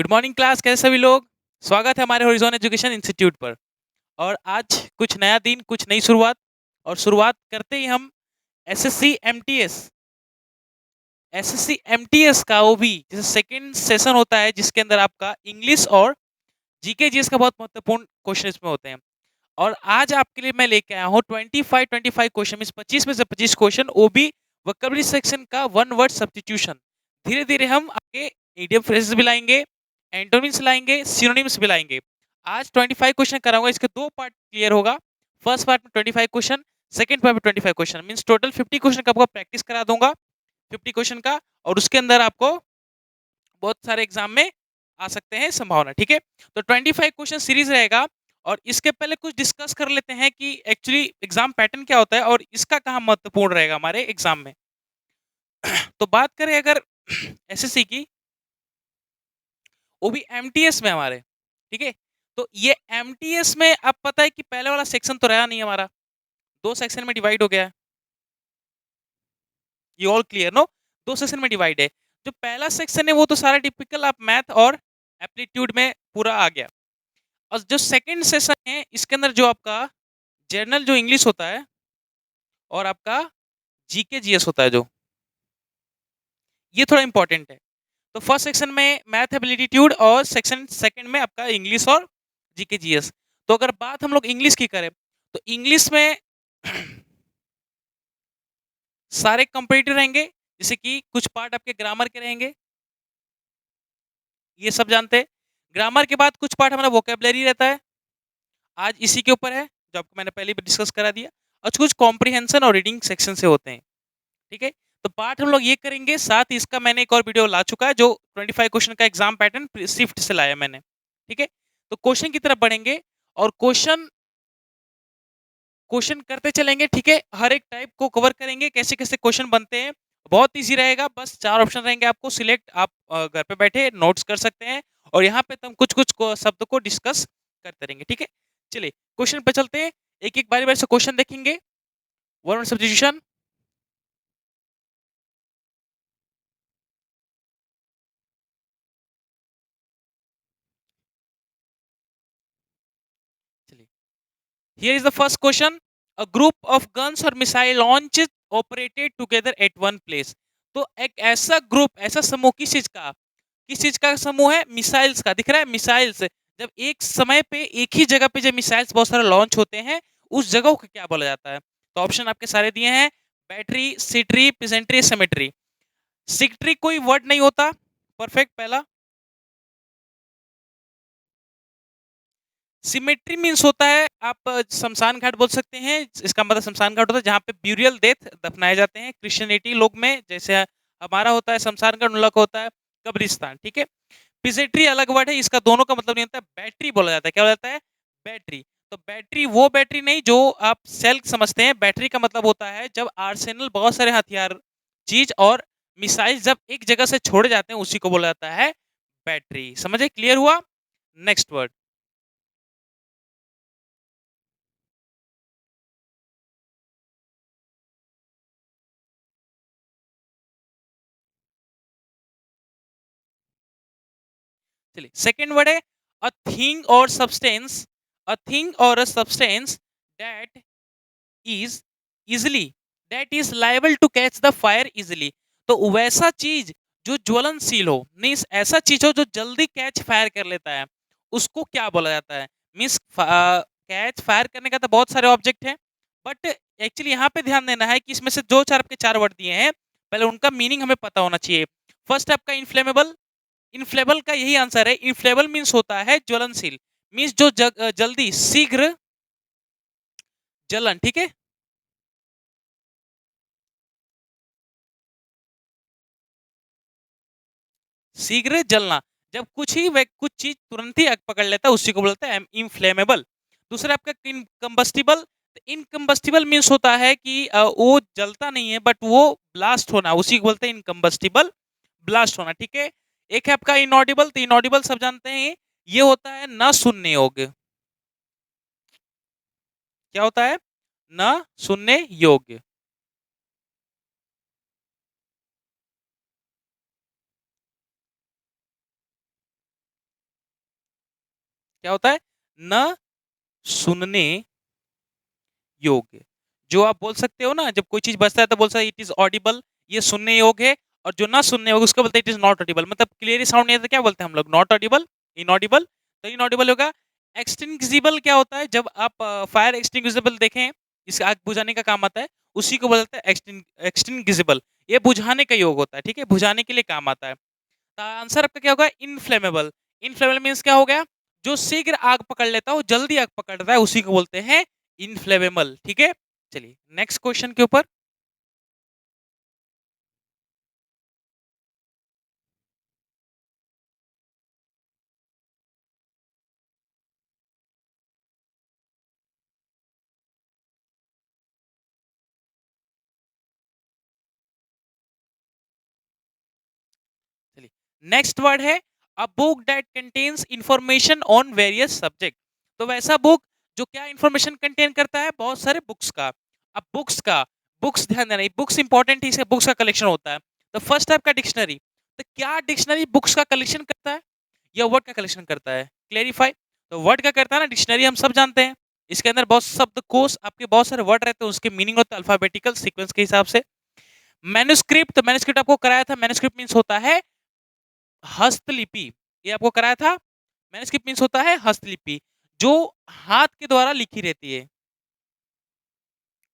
Good morning class, कैसे सभी लोग। स्वागत है हमारे हॉरिजॉन एजुकेशन इंस्टीट्यूट पर। और आज कुछ नया दिन, कुछ नई शुरुआत। और शुरुआत करते ही हम एसएससी एमटीएस का ओबी जैसे सेकंड सेशन होता है, जिसके अंदर आपका इंग्लिश और जीके जीएस का बहुत महत्वपूर्ण क्वेश्चन इसमें होते हैं। और आज आपके लिए मैं लेके आया हूँ 25 क्वेश्चन, मींस 25 में से 25 क्वेश्चन ओबी वोकैबुलरी सेक्शन का वन वर्ड सब्स्टिट्यूशन। धीरे धीरे हम आगे इडियम फ्रेजेस भी लाएंगे, एंटोनिम्स लाएंगे, सिनोनिम्स भी लाएंगे। आज 25 क्वेश्चन कराऊंगा, इसके दो पार्ट क्लियर होगा। फर्स्ट पार्ट में 25 क्वेश्चन, सेकंड पार्ट में 25 क्वेश्चन, मींस टोटल 50 क्वेश्चन का आपको प्रैक्टिस करा दूंगा, 50 क्वेश्चन का। और उसके अंदर आपको बहुत सारे एग्जाम में आ सकते हैं संभावना, ठीक है। तो 25 क्वेश्चन सीरीज रहेगा। और इसके पहले कुछ डिस्कस कर लेते हैं कि एक्चुअली एग्जाम पैटर्न क्या होता है और इसका कहाँ महत्वपूर्ण रहेगा हमारे एग्जाम में। तो बात करें अगर एसएससी की, वो भी एमटीएस में हमारे, ठीक है। तो ये एमटीएस में अब पता है कि पहले वाला सेक्शन तो रहा नहीं हमारा, दो सेक्शन में डिवाइड हो गया है। ये ऑल क्लियर नो, दो सेक्शन में डिवाइड है। जो पहला सेक्शन है वो तो सारा टिपिकल आप मैथ और एप्टीट्यूड में पूरा आ गया। और जो सेकंड सेशन है, इसके अंदर जो आपका जनरल जो इंग्लिश होता है और आपका जीके जीएस होता है, जो ये थोड़ा इंपॉर्टेंट है। तो फर्स्ट सेक्शन में मैथ एप्टीट्यूड और सेक्शन सेकंड में आपका इंग्लिश और जीके जीएस। तो अगर बात हम लोग इंग्लिश की करें, तो इंग्लिश में सारे कंपेरेटिव रहेंगे, जैसे कि कुछ पार्ट आपके ग्रामर के रहेंगे, ये सब जानते हैं। ग्रामर के बाद कुछ पार्ट हमारा वोकेबलरी रहता है, आज इसी के ऊपर है, जो आपको मैंने पहले भी डिस्कस करा दिया। और कुछ कॉम्प्रिहेंशन और रीडिंग सेक्शन से होते हैं, ठीक है। तो पार्ट हम लोग ये करेंगे, साथ ही इसका मैंने एक और वीडियो ला चुका है, जो 25 क्वेश्चन का एग्जाम पैटर्न शिफ्ट से लाया मैंने, ठीक है। तो क्वेश्चन की तरफ बढ़ेंगे और क्वेश्चन क्वेश्चन करते चलेंगे, ठीक है। हर एक टाइप को कवर करेंगे, कैसे कैसे क्वेश्चन बनते हैं। बहुत इजी रहेगा, बस 4 ऑप्शन रहेंगे आपको सिलेक्ट, आप घर पे बैठे नोट्स कर सकते हैं। और यहाँ पे तुम कुछ कुछ शब्द को डिस्कस करते रहेंगे, ठीक है। चलिए क्वेश्चन पे चलते हैं, एक एक बारी बारी से क्वेश्चन देखेंगे। वर्ड सब्स्टिट्यूशन, चलिए here is the first question. A group of guns or missile launches operated together at one place. तो एक ऐसा ग्रुप, ऐसा समूह, किस चीज का समूह है? मिसाइल्स का। दिख रहा है मिसाइल्स, जब एक समय पे एक ही जगह पे जब मिसाइल्स बहुत सारे लॉन्च होते हैं, उस जगह को क्या बोला जाता है? तो ऑप्शन आपके सारे दिए हैं, बैटरी, सिट्री, पिजेंट्री, सिमेट्री। सिट्री कोई वर्ड नहीं होता, परफेक्ट पहला। सिमेट्री मीन्स होता है, आप शमशान घाट बोल सकते हैं, इसका मतलब शमशान घाट होता है जहाँ पे ब्यूरियल डेथ दफनाए जाते हैं क्रिश्चियनिटी लोग में, जैसे हमारा होता है शमशान घाट, उन लोग का होता है कब्रिस्तान, ठीक है। पिजेट्री अलग वर्ड है, इसका दोनों का मतलब नहीं होता है। बैटरी बोला जाता है, क्या बोला जाता है? बैटरी। तो बैटरी वो बैटरी नहीं जो आप सेल समझते हैं, बैटरी का मतलब होता है जब आर्सेनल, बहुत सारे हथियार चीज और मिसाइल जब एक जगह से छोड़े जाते हैं, उसी को बोला जाता है बैटरी। समझे? क्लियर हुआ? Next word. चलिए सेकंड वर्ड है अ थिंग और सब्सटेंस, अ थिंग और a substance that is easily, that is liable to catch the fire easily. तो वैसा चीज जो ज्वलनशील हो, मीन्स ऐसा चीज हो जो जल्दी कैच फायर कर लेता है, उसको क्या बोला जाता है? मीन्स कैच फायर करने का तो बहुत सारे ऑब्जेक्ट हैं, बट एक्चुअली यहाँ पे ध्यान देना है कि इसमें से जो चार आपके चार वर्ड दिए हैं, पहले उनका मीनिंग हमें पता होना चाहिए। फर्स्ट आपका इनफ्लेमेबल, इनफ्लेबल का यही आंसर है। इनफ्लेबल मीन्स होता है ज्वलनशील, मीन्स जो जल्दी, शीघ्र जलन, ठीक है। शीघ्र जलना, जब कुछ चीज तुरंत ही आग पकड़ लेता है, उसी को बोलते हैं इनफ्लेमेबल। दूसरा आपका इनकम्बस्टिबल, इनकम्बस्टिबल मीन्स होता है कि वो जलता नहीं है बट वो ब्लास्ट होना, उसी को बोलते हैं इनकम्बस्टिबल, ब्लास्ट होना, ठीक है। एक है आपका इनऑडिबल, तो इनऑडिबल सब जानते हैं, ये होता है न सुनने योग्य। क्या होता है? न सुनने योग्य। क्या होता है? न सुनने योग्य। जो आप बोल सकते हो ना, जब कोई चीज़ बजता है तो बोल सकते इट इज़ ऑडिबल, ये सुनने योग्य है, और जो ना सुनने योग्य उसको बोलते हैं इट इज़ नॉट ऑडिबल। मतलब क्लियरली साउंड नहीं आता क्या बोलते हैं हम लोग? Not Audible, inaudible. तो इनऑडिबल होगा। एक्सटिंग्विजिबल क्या होता है? जब आप फायर एक्सटिंग्विजिबल देखें, जिससे आग बुझाने का काम आता है, उसी को बोलते हैं एक्सटिंग्विजिबल। ये बुझाने का योग होता है, ठीक है? बुझाने के लिए काम आता है। तो आंसर आपका क्या होगा? इनफ्लेमेबल। इनफ्लेमेबल मीन्स क्या हो गया? जो शीघ्र आग पकड़ लेता है, वो जल्दी आग पकड़ता है, उसी को बोलते हैं इनफ्लेमेबल, ठीक है? चलिए नेक्स्ट क्वेश्चन के ऊपर। चलिए नेक्स्ट वर्ड है a book that contains information on various subject. तो वैसा बुक जो क्या इंफॉर्मेशन कंटेन करता है? बहुत सारे बुक्स का। अब बुक्स का, बुक्स ध्यान देना, बुक्स इंपॉर्टेंट है, इसे बुक्स का कलेक्शन होता है। तो फर्स्ट टाइप का डिक्शनरी। तो क्या डिक्शनरी बुक्स का कलेक्शन करता है या वर्ड का कलेक्शन करता है? क्लेरिफाई। तो वर्ड का करता है ना, डिक्शनरी हम सब जानते हैं। इसके अंदर बहुत शब्दकोश, आपके बहुत सारे वर्ड रहते हैं, उसके मीनिंग होता है अल्फाबेटिकल सीक्वेंस के हिसाब से। मैन्युस्क्रिप्ट, तो मैन्युस्क्रिप्ट आपको कराया था, मैन्युस्क्रिप्ट मींस होता है हस्तलिपि। ये आपको कराया था। मैन्युस्क्रिप्ट मींस होता है हस्तलिपि, जो हाथ के द्वारा लिखी रहती है,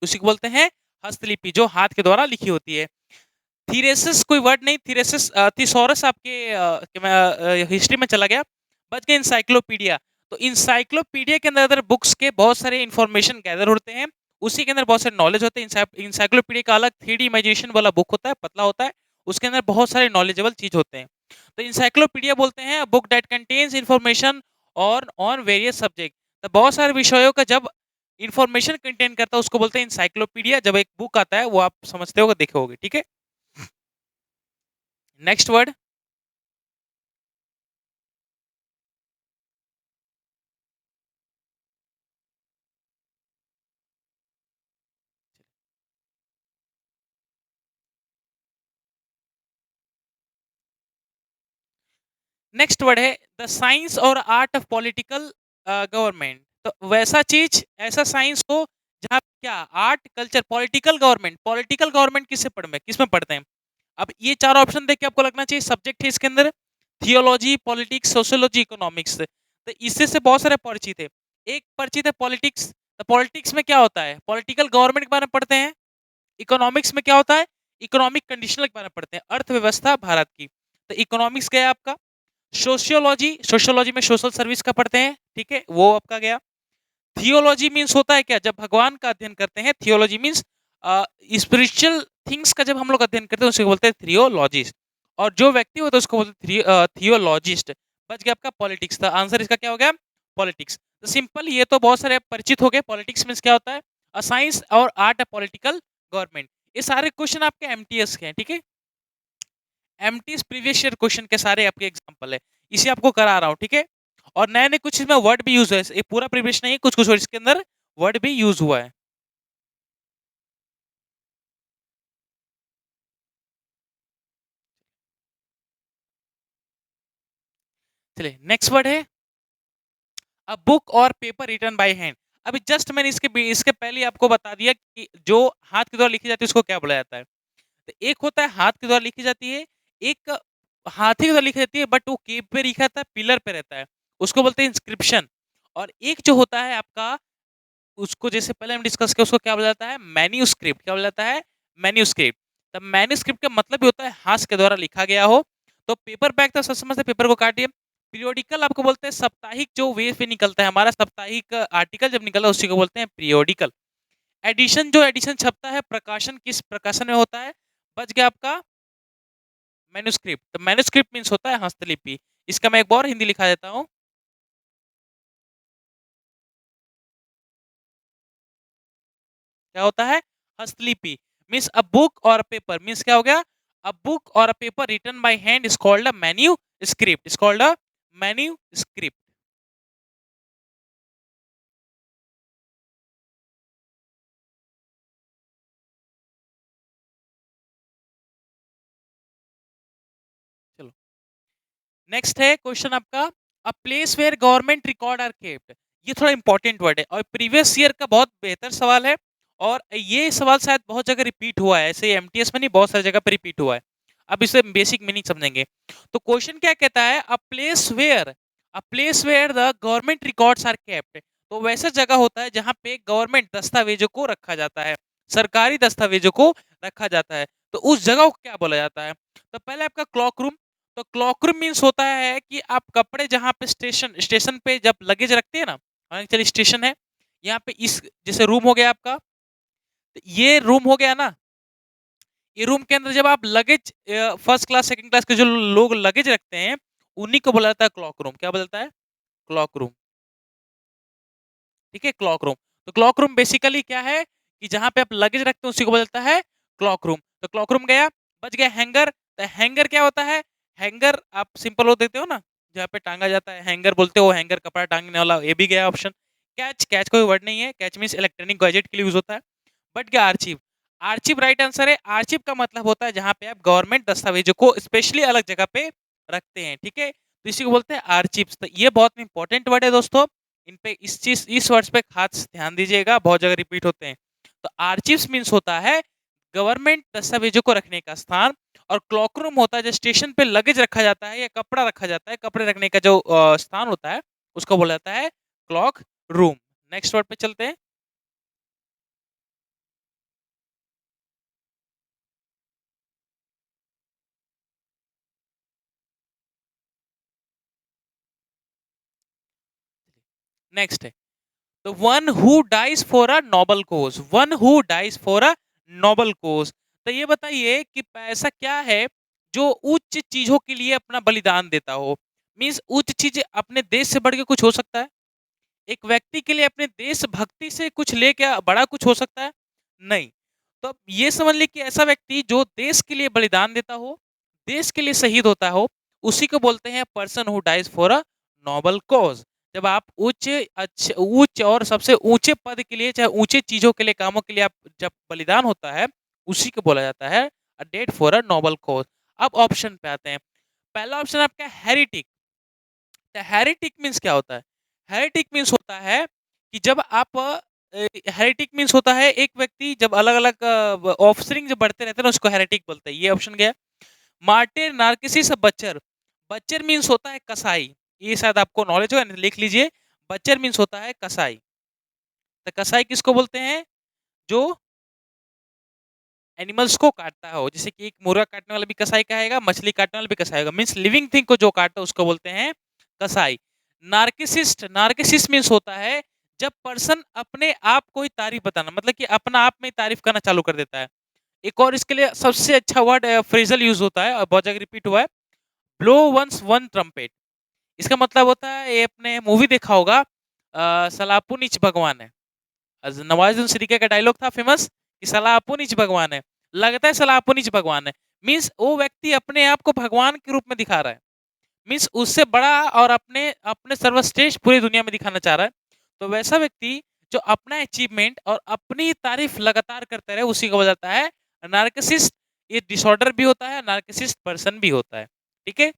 उसी को बोलते हैं हस्तलिपि, जो हाथ के द्वारा लिखी होती है। थीरेसिस कोई वर्ड नहीं, थीरेसिस थिसॉरस आपके हिस्ट्री में चला गया। बच गया इंसाइक्लोपीडिया। तो इंसाइक्लोपीडिया के अंदर बुक्स के बहुत सारे इंफॉर्मेशन गैदर होते हैं, उसी के अंदर बहुत सारे नॉलेज होते हैं। इंसाइक्लोपीडिया का अलग 3D इमेजिनेशन वाला बुक होता है, पतला होता है, उसके अंदर बहुत सारे नॉलेजेबल चीज होते हैं। तो इंसाइक्लोपीडिया बोलते हैं बुक दैट कंटेन्स इंफॉर्मेशन और ऑन वेरियस सब्जेक्ट। तो बहुत सारे विषयों का जब इंफॉर्मेशन कंटेन करता है उसको बोलते हैं इंसाइक्लोपीडिया। जब एक बुक आता है वो आप समझते होगे, देखे होगे, ठीक है? Next word. नेक्स्ट वर्ड है द साइंस और आर्ट ऑफ पॉलिटिकल गवर्नमेंट। तो वैसा चीज, ऐसा साइंस हो जहाँ क्या art, culture, political government. Political government किससे पढ़ में, किस में पढ़ते हैं? अब ये चार ऑप्शन देख के आपको लगना चाहिए सब्जेक्ट है इसके अंदर थियोलॉजी, पॉलिटिक्स, सोशियोलॉजी, इकोनॉमिक्स। तो इससे से बहुत सारे परिचित है। एक परिचित है पॉलिटिक्स। तो पॉलिटिक्स में क्या होता है? पॉलिटिकल गवर्नमेंट के बारे में पढ़ते हैं। इकोनॉमिक्स में क्या होता है? इकोनॉमिक कंडीशन के बारे में पढ़ते हैं, अर्थव्यवस्था भारत की। तो इकोनॉमिक्स गया आपका। सोशियोलॉजी, सोशियोलॉजी में सोशल सर्विस का पढ़ते हैं, ठीक है, वो आपका गया। थियोलॉजी मीन्स होता है क्या? जब भगवान का अध्ययन करते हैं। थियोलॉजी मीन्स स्पिरिचुअल थिंग्स का जब हम लोग अध्ययन करते हैं उसको बोलते हैं थियोलॉजिस्ट। और जो व्यक्ति होता है उसको बोलते हैं थियोलॉजिस्ट। बच गया आपका पॉलिटिक्स। था आंसर इसका क्या हो गया? पॉलिटिक्स। तो सिंपल, ये तो बहुत सारे परिचित हो गए। पॉलिटिक्स मीन्स क्या होता है? साइंस और आर्ट ऑफ पॉलिटिकल गवर्नमेंट। ये सारे क्वेश्चन आपके एमटीएस के हैं, ठीक है? एमटीएस प्रीवियस ईयर क्वेश्चन के सारे आपके एग्जांपल है। इसे आपको करा रहा हूँ, ठीक है? और नए नए कुछ इसमें वर्ड भी यूज है, ये पूरा प्रीवियस नहीं है, कुछ कुछ इसके अंदर वर्ड भी यूज हुआ है। चलिए नेक्स्ट वर्ड है अ बुक और पेपर रिटन बाय हैंड। अभी जस्ट मैंने इसके पहले आपको बता दिया कि जो हाथ के द्वारा लिखी जाती है उसको क्या बोला जाता है। तो एक होता है हाथ के द्वारा लिखी जाती है, एक हाथी के द्वारा लिखी जाती है बट वो केव पे लिखा रहता है, पिलर पे रहता है, उसको बोलते हैं इंस्क्रिप्शन। और एक जो होता है आपका, उसको जैसे पहले हम डिस्कस किया, उसको क्या बोला जाता है? मैन्यूस्क्रिप्ट। क्या बोला जाता है? मैन्यूस्क्रिप्ट। तब मैन्यूस्क्रिप्ट का मतलब भी होता है हाथ के द्वारा लिखा गया हो। तो पेपर बैग तो सब समझते हैं, पेपर को काटिए। पीरियोडिकल आपको बोलते हैं साप्ताहिक, जो वे पे निकलता है हमारा साप्ताहिक आर्टिकल जब निकला उसी को बोलते हैं पीरियोडिकल। एडिशन, जो एडिशन छपता है, प्रकाशन किस प्रकाशन में होता है? बच गया आपका मैन्यूस्क्रिप्ट। तो मैन्यूस्क्रिप्ट मीन्स होता है हस्तलिपि। इसका मैं एक बार हिंदी लिखा देता हूँ। क्या होता है? हस्तलिपि मीन्स अ बुक और पेपर। मीन्स क्या हो गया? अ बुक और a paper written by hand is called a manuscript, is called a manuscript. चलो नेक्स्ट है क्वेश्चन आपका, a place where government record are kept, ये थोड़ा इंपॉर्टेंट वर्ड है और प्रीवियस ईयर का बहुत बेहतर सवाल है और ये सवाल शायद बहुत जगह रिपीट हुआ है, ऐसे एमटीएस में नहीं बहुत सारी जगह पे रिपीट हुआ है। अब इसे बेसिक मीनिंग समझेंगे। तो क्वेश्चन क्या कहता है, a place where the government records are kept, तो वैसा जगह होता है जहाँ पे गवर्नमेंट दस्तावेजों को रखा जाता है, सरकारी दस्तावेजों को रखा जाता है। तो उस जगह को क्या बोला जाता है? तो पहले आपका क्लॉक रूम, तो क्लॉक रूम मीन्स होता है कि आप कपड़े जहाँ पे स्टेशन पे जब लगेज रखते हैं ना, मान के चलिए स्टेशन है, यहाँ पे इस जैसे रूम हो गया आपका, तो ये रूम हो गया ना, ये रूम के अंदर जब आप luggage first class second class के जो लोग लगेज रखते हैं, उन्हीं को बोला जाता है क्लॉक रूम। क्या बोला जाता है? Clock room. ठीक है, क्लॉक रूम। तो क्लॉक रूम बेसिकली क्या है कि जहाँ पे आप लगेज रखते हो उसी को बोला जाता है क्लॉक रूम। तो क्लॉक रूम गया, बच गया हैंगर। तो हैंगर क्या होता है? हैंगर आप सिंपल वो देते हो ना, जहाँ पे टांगा जाता है, हैंगर बोलते हो, हैंगर कपड़ा टांगने वाला, ये भी गया ऑप्शन। कैच, कैच कोई वर्ड नहीं है, कैच मीन्स इलेक्ट्रॉनिक गैजेट के लिए यूज होता है। बट गया आर्चिव, आर्चिव राइट आंसर है। आर्चिव का मतलब होता है जहाँ पे आप गवर्नमेंट दस्तावेजों को स्पेशली अलग जगह पे रखते हैं। ठीक है, तो इसी को बोलते हैं आर्चिव्स। तो ये बहुत इंपॉर्टेंट वर्ड है दोस्तों, इन पे इस वर्ड्स पे खास ध्यान दीजिएगा, बहुत जगह रिपीट होते हैं। तो आर्चिव्स मीन्स होता है गवर्नमेंट दस्तावेजों को रखने का स्थान, और क्लॉक रूम होता है जो स्टेशन पे लगेज रखा जाता है या कपड़ा रखा जाता है, कपड़े रखने का जो स्थान होता है उसको बोला जाता है क्लॉक रूम। नेक्स्ट वर्ड पे चलते हैं। नेक्स्ट है तो one who dies for a noble cause, one who dies for a noble cause. तो ये बताइए कि ऐसा क्या है जो उच्च चीजों के लिए अपना बलिदान देता हो? मीन्स उच्च चीज अपने देश से बढ़ के कुछ हो सकता है? एक व्यक्ति के लिए अपने देशभक्ति से कुछ लेके बड़ा कुछ हो सकता है? नहीं। तो अब ये समझ ली कि ऐसा व्यक्ति जो देश के लिए बलिदान देता हो, देश के लिए शहीद होता हो, उसी को बोलते हैं person who dies for a noble cause. जब आप उच्च और सबसे ऊंचे पद के लिए, चाहे ऊंचे चीजों के लिए, कामों के लिए आप जब बलिदान होता है, उसी को बोला जाता है a dead for a noble cause. अब ऑप्शन पे आते हैं। पहला ऑप्शन आपका हेरिटिक। हेरेटिक मीन्स क्या होता है? हेरेटिक मीन्स होता है कि जब आप हेरेटिक मीन्स होता है एक व्यक्ति जब अलग अलग ऑफस्प्रिंग जब बढ़ते रहते हैं ना, उसको हेरेटिक बोलते हैं। ये ऑप्शन गया। मार्टिर, नार्किसिस, बच्चर। बच्चर मीन्स होता है कसाई, ये शायद आपको नॉलेज होगा, लिख लीजिए। बच्चर मीन्स होता है कसाई। तो कसाई किसको बोलते हैं? जो एनिमल्स को काटता हो, जैसे कि एक मुर्गा काटने वाला भी कसाई कहेगा, मछली काटने वाला भी कसाई होगा। मीन्स लिविंग थिंग को जो काटता है उसको बोलते हैं कसाई। नार्किसिस्ट, नार्किसिस्ट मीन्स होता है जब पर्सन अपने आप को ही तारीफ बताना, मतलब कि अपना आप में ही तारीफ करना चालू कर देता है। एक और इसके लिए सबसे अच्छा वर्ड फ्रेजल यूज होता है और बहुत जगह रिपीट हुआ है, ब्लो वंस वन ट्रम्पेट। इसका मतलब होता है, ये अपने मूवी देखा होगा सलापुनिच भगवान है, नवाजुद्दीन सिद्दीकी का डायलॉग था फेमस कि सलापुनिच भगवान है, लगता है सलापुनिच भगवान है। मीन्स वो व्यक्ति अपने आप को भगवान के रूप में दिखा रहा है, मीन्स उससे बड़ा और अपने अपने सर्वश्रेष्ठ पूरी दुनिया में दिखाना चाह रहा है। तो वैसा व्यक्ति जो अपना अचीवमेंट और अपनी तारीफ लगातार करता रहे, उसी को बताता है नार्किसिस्ट। ये डिसऑर्डर भी होता है, नार्किसिस्ट पर्सन भी होता है। ठीक है,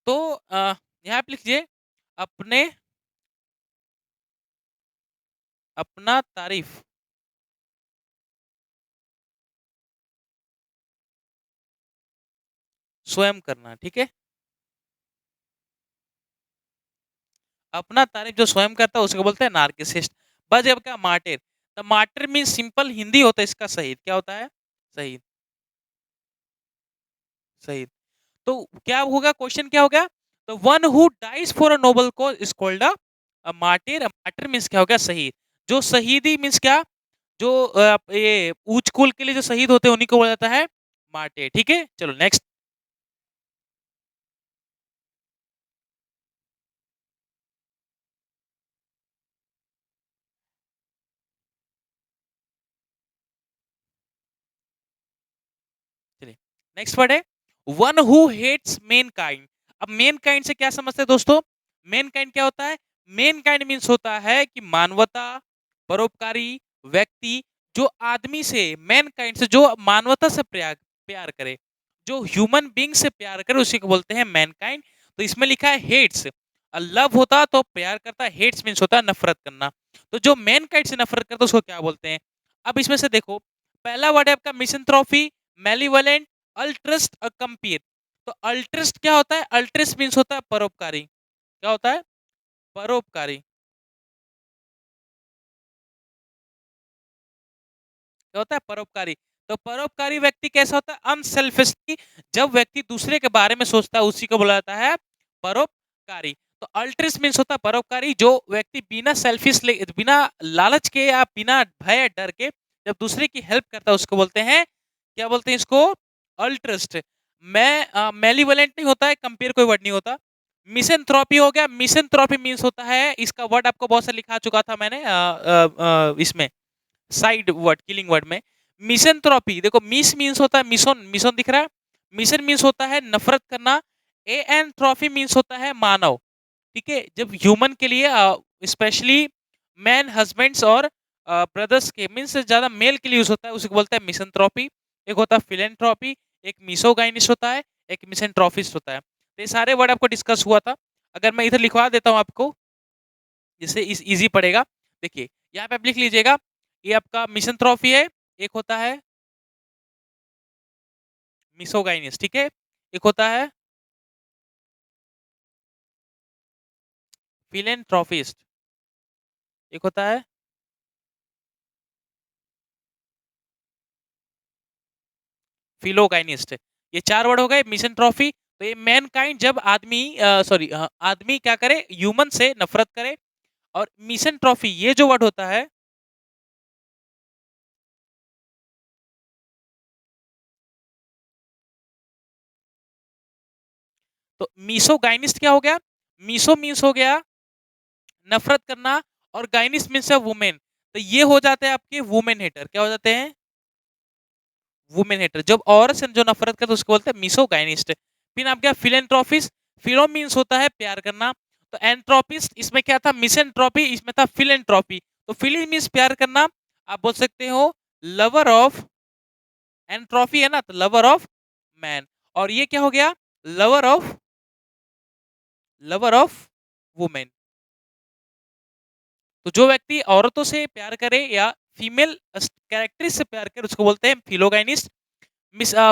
तो यहाँ पे लिखिए अपने अपना तारीफ स्वयं करना। ठीक है, अपना तारीफ जो स्वयं करता है उसको बोलते हैं नार्किसिस्ट। बस जब क्या मार्टिर, तो मार्टिर मीन सिंपल हिंदी होता है इसका शहीद। क्या होता है? शहीद, शहीद। तो क्या होगा, क्वेश्चन क्या होगा? तो one who dies for a noble cause is called a martyr. Martyr means क्या हो गया? शहीद। जो शहीदी मीन्स क्या? जो ये ऊंच कुल के लिए जो शहीद होते हैं उन्हीं को बोला जाता है मार्टिर। ठीक है, चलो नेक्स्ट। चलिए नेक्स्ट वर्ड है one who hates mankind. अब मेन काइंड से क्या समझते हैं दोस्तों? मेन काइंड क्या होता है? मेन काइंड मीन्स होता है कि मानवता, परोपकारी व्यक्ति, जो आदमी से, मैन काइंड से, जो मानवता से प्यार प्यार करे, जो ह्यूमन बींग से प्यार करे, उसी को बोलते हैं मैन काइंड। तो इसमें लिखा है हेट्स। लव होता तो प्यार करता, हेट्स मीन्स होता है नफरत करना। तो जो मैनकाइंड से नफरत करता है उसको क्या बोलते हैं? अब इसमें से देखो, पहला वर्ड है आपका मिसैंथ्रोपी, मैलीवोलेंट, अल्ट्रस्ट और कंपेयर। तो अल्ट्रस्ट क्या होता है? अल्ट्रस्ट मीन्स होता है परोपकारी। क्या होता है? परोपकारी। क्या होता है? परोपकारी। तो परोपकारी व्यक्ति कैसा होता है? अनसेल्फिशली, जब व्यक्ति दूसरे के बारे में सोचता है उसी को बोला जाता है परोपकारी। तो अल्ट्रिस्ट मीन्स होता है परोपकारी, जो व्यक्ति बिना सेल्फिश, बिना लालच के या बिना भय डर के जब दूसरे की हेल्प करता है उसको बोलते हैं, क्या बोलते हैं इसको? अल्ट्रिस्ट। मैं मेलीवोलेंट नहीं होता है, कंपेयर कोई वर्ड नहीं होता। मिसेंथ्रोपी हो गया। मिसेंथ्रोपी मीन्स होता है, इसका वर्ड आपको बहुत सा लिखा चुका था मैंने इसमें साइड वर्ड, किलिंग वर्ड में। मिसेंथ्रोपी देखो, मिस मीन्स होता है मिशन, मिशन दिख रहा है। मिशन मीन्स होता है नफरत करना। ए एन ट्रॉफी मीन्स होता है मानव। ठीक है, जब ह्यूमन के लिए स्पेशली मैन हस्बैंड्स और ब्रदर्स के मीन्स ज्यादा मेल के लिए यूज होता है, उसे बोलते हैं मिसेंथ्रोपी। एक होता है फिलेंथ्रोपी, एक मिसोगाइनिस्ट होता है, एक मिसेंट्रोफिस्ट होता है। तो ये सारे वर्ड आपको डिस्कस हुआ था। अगर मैं इधर लिखवा देता हूँ आपको, जिससे इस इजी पड़ेगा। देखिए यहाँ पे आप लिख लीजिएगा, ये आपका मिसेंथ्रोफी है, एक होता है मिसोगाइनिस्ट, ठीक है, एक होता है फिलेंथ्रोपिस्ट, एक होता है फिलोगाइनिस्ट। ये चार वर्ड हो गए मिसेंट्रोफी। तो ये मैन काइंड जब आदमी सॉरी आदमी क्या करे, ह्यूमन से नफरत करे। और मिसेंट्रोफी ये जो वर्ड होता है, तो मिसोगाइनिस्ट क्या हो गया? मिसो मीन्स हो गया नफरत करना, और गाइनिस्ट मीन्स है वुमेन। तो ये हो जाते हैं आपके वुमेन हेटर। क्या हो जाते हैं? Women hater. जब औरत से जो नफरत करते उसको बोलते हैं मिसोगाइनिस्ट। फिर आप क्या? फिलेंट्रोपिस्ट। फिलो मीन्स होता है प्यार करना। तो एंट्रोपिस्ट इसमें क्या था? मिसेंट्रोपी, इसमें था फिलेंट्रोपी। तो फिली मीन्स प्यार करना। आप बोल सकते हो लवर ऑफ, एंट्रोफी है ना, तो लवर ऑफ मैन। और ये क्या हो गया? Lover of women. तो जो व्यक्ति औरतों से प्यार करे या फीमेल कैरेक्टर से प्यार करे उसको बोलते हैं फिलोगाइनिस्ट।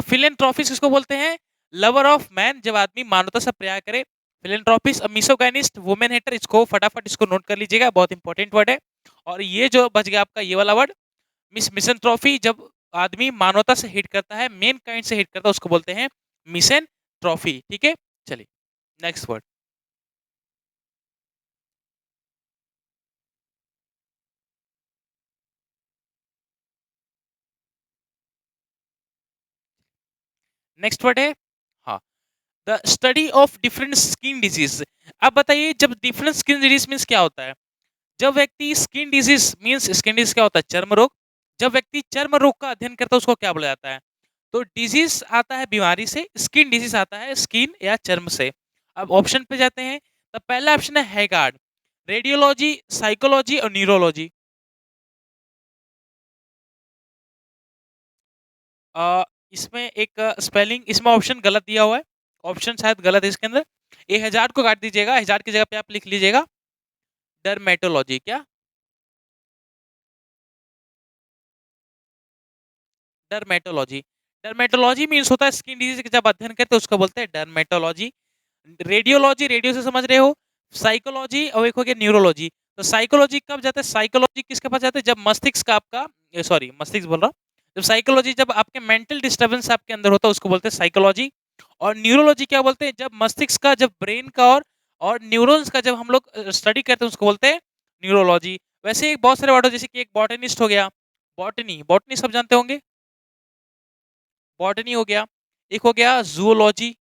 फिलेंट्रोपिस्ट किसको बोलते हैं? लवर ऑफ मैन, जब आदमी मानवता से प्यार करे। फिलेंट्रोपिस्ट। Misogynist women hater. इसको फटाफट इसको नोट कर लीजिएगा, बहुत इंपॉर्टेंट वर्ड है। और ये जो बच गया आपका ये वाला वर्ड मिसेंट्रोफी, जब आदमी मानवता से हिट करता है, मेन काइंड से हिट करता है उसको बोलते हैं मिसेंट्रोफी। ठीक है, चलिए नेक्स्ट वर्ड। नेक्स्ट वर्ड है, हाँ, the study of different skin disease. अब बताइए, जब डिफरेंट स्किन डिजीज मीन्स क्या होता है? जब व्यक्ति skin disease means, skin disease क्या होता है? चर्म रोग। जब व्यक्ति चर्म रोग का अध्ययन करता है उसको क्या बोला जाता है? तो डिजीज आता है बीमारी से, स्किन डिजीज आता है स्किन या चर्म से। अब ऑप्शन पे जाते हैं। तो पहला ऑप्शन है हैगार्ड, रेडियोलॉजी, साइकोलॉजी और न्यूरोलॉजी। इसमें एक स्पेलिंग, इसमें ऑप्शन गलत दिया हुआ है। ऑप्शन शायद गलत है इसके अंदर। ये हजार को काट दीजिएगा, हजार की जगह पे आप लिख लीजिएगा डर्मेटोलॉजी। क्या? डर्मेटोलॉजी। डर्मेटोलॉजी मीन्स होता है स्किन डिजीज का जब अध्ययन करते हैं उसको बोलते हैं डर्मेटोलॉजी। रेडियोलॉजी, रेडियो से समझ रहे हो। साइकोलॉजी और एक हो गया न्यूरोलॉजी। तो साइकोलॉजी कब जाता है? साइकोलॉजी किसके पास जाता है? जब मस्तिष्क का आपका, सॉरी मस्तिष्क बोल रहा हूँ, जब साइकोलॉजी, जब आपके मेंटल डिस्टर्बेंस आपके अंदर होता है उसको बोलते हैं साइकोलॉजी। और न्यूरोलॉजी क्या बोलते हैं? जब मस्तिष्क का, जब ब्रेन का और न्यूरॉन्स का जब हम लोग स्टडी करते हैं उसको बोलते हैं न्यूरोलॉजी। वैसे एक बहुत सारे वर्ड हो, जैसे कि एक बॉटनिस्ट हो गया, बॉटनी, बॉटनी सब जानते होंगे, बॉटनी हो गया। एक हो गया जूलॉजी,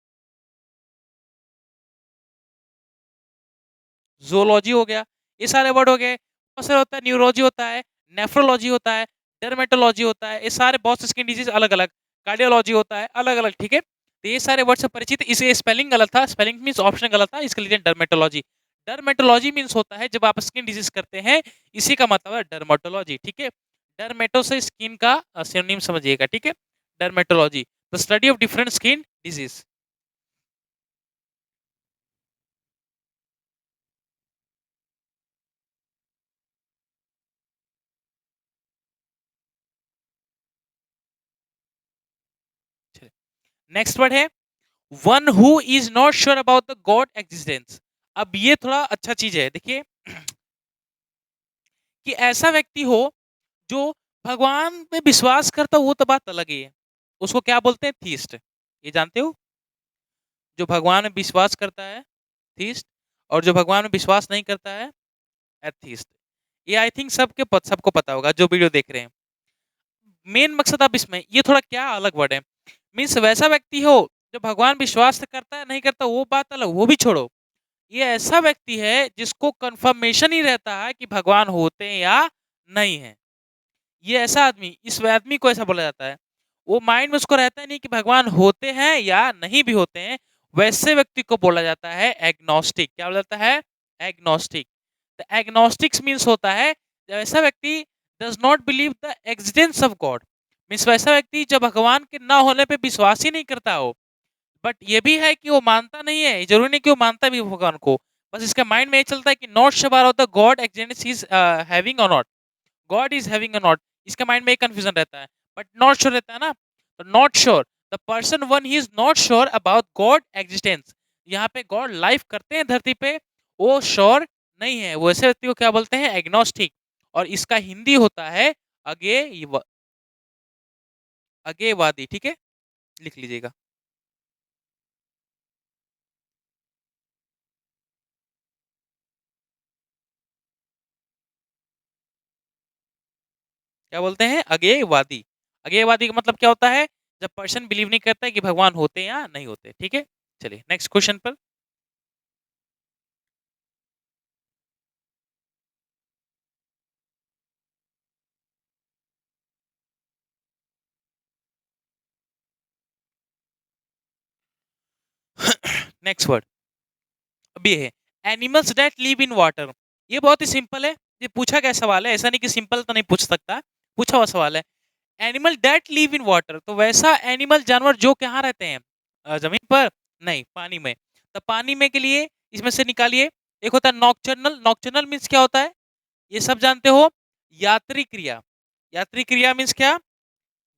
ज़ूलॉजी हो गया। ये सारे वर्ड हो गए। बहुत सारे होता है, न्यूरोलॉजी होता है, नेफ्रोलॉजी होता है, डर्मेटोलॉजी होता है, ये सारे बहुत से स्किन डिजीज अलग-अलग, कार्डियोलॉजी होता है, अलग-अलग, ठीक है? तो ये सारे वर्ड से परिचित, इसे स्पेलिंग गलत था, स्पेलिंग मीन्स ऑप्शन गलत था, इसके लिए डर्मेटोलॉजी। डर्मेटोलॉजी मीन्स होता है जब आप स्किन डिजीज करते हैं, इसी का मतलब है डर्मेटोलॉजी, ठीक है? डर्मेटो से स्किन का सिनोनिम समझिएगा, ठीक है? Dermatology, the study of different skin disease. Next word है one who is not sure about the god existence. अब ये थोड़ा अच्छा चीज है, देखिए कि ऐसा व्यक्ति हो जो भगवान पे विश्वास करता हो, वो तो बात अलग ही है, उसको क्या बोलते हैं, थीस्ट। ये जानते हो, जो भगवान में विश्वास करता है थीस्ट, और जो भगवान में विश्वास नहीं करता है एथीस्ट। ये आई थिंक सबको पता होगा जो वीडियो देख रहे हैं। मेन मकसद अब इसमें ये थोड़ा क्या अलग वर्ड है, मीन्स वैसा व्यक्ति हो जो भगवान विश्वास करता है नहीं करता वो बात अलग, वो भी छोड़ो। ये ऐसा व्यक्ति है जिसको कंफर्मेशन ही रहता है कि भगवान होते हैं या नहीं है। ये ऐसा आदमी, इस आदमी को ऐसा बोला जाता है, वो माइंड में उसको रहता नहीं कि भगवान होते हैं या नहीं भी होते हैं। वैसे व्यक्ति को बोला जाता है एग्नोस्टिक। क्या बोला जाता है, एग्नोस्टिक। एग्नोस्टिक्स मीन्स होता है जब ऐसा व्यक्ति does not believe the existence of God, means वैसा व्यक्ति जो भगवान के ना होने पे विश्वास ही नहीं करता हो, बट ये भी है कि वो मानता नहीं है, जरूरी नहीं कि वो मानता भी हो भगवान को, बस इसका माइंड में ये चलता है कि not sure about the god existence is having और नॉट, गॉड इज हैविंग और नॉट, इसका माइंड में एक कंफ्यूजन रहता है, बट नॉट श्योर रहता है ना, तो not sure the person one he is not sure about God existence. यहाँ पे गॉड लाइफ करते हैं धरती पे, वो श्योर नहीं है, वो ऐसे व्यक्ति को क्या बोलते हैं, एग्नोस्टिक। और इसका हिंदी होता है अगेवादी। ठीक है, लिख लीजिएगा। क्या बोलते हैं, अगेयवादी। अगेयवादी का मतलब क्या होता है, जब पर्सन बिलीव नहीं करता है कि भगवान होते हैं या नहीं होते। ठीक है, चलिए नेक्स्ट क्वेश्चन पर। नेक्स्ट वर्ड अब ये है animals that live in water. ये बहुत ही सिंपल है, ये पूछा गया सवाल है, ऐसा नहीं कि सिंपल तो नहीं पूछ सकता, पूछा हुआ सवाल है। Animal that live in water, तो वैसा एनिमल जानवर जो कहाँ रहते हैं, जमीन पर नहीं, पानी में। तो पानी में के लिए इसमें से निकालिए, एक होता है नॉक्टर्नल। नॉक्टर्नल मीन्स क्या होता है, ये सब जानते हो, यात्री क्रिया। यात्री क्रिया मीन्स क्या,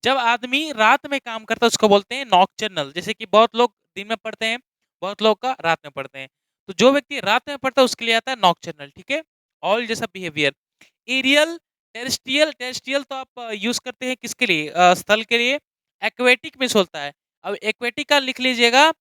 जब आदमी रात में काम करता है उसको बोलते हैं नॉक्टर्नल। जैसे कि बहुत लोग दिन में पढ़ते हैं, बहुत लोग का रात में पढ़ते हैं, तो जो व्यक्ति रात में पढ़ता है उसके लिए आता है नॉक्टर्नल। ठीक है, ऑल जैसा बिहेवियर। Aerial, terrestrial. टेरेस्ट्रियल तो आप यूज करते हैं किसके लिए, स्थल के लिए। एक्वेटिक मीन्स होता है, अब एक्वेटिक का लिख लीजिएगा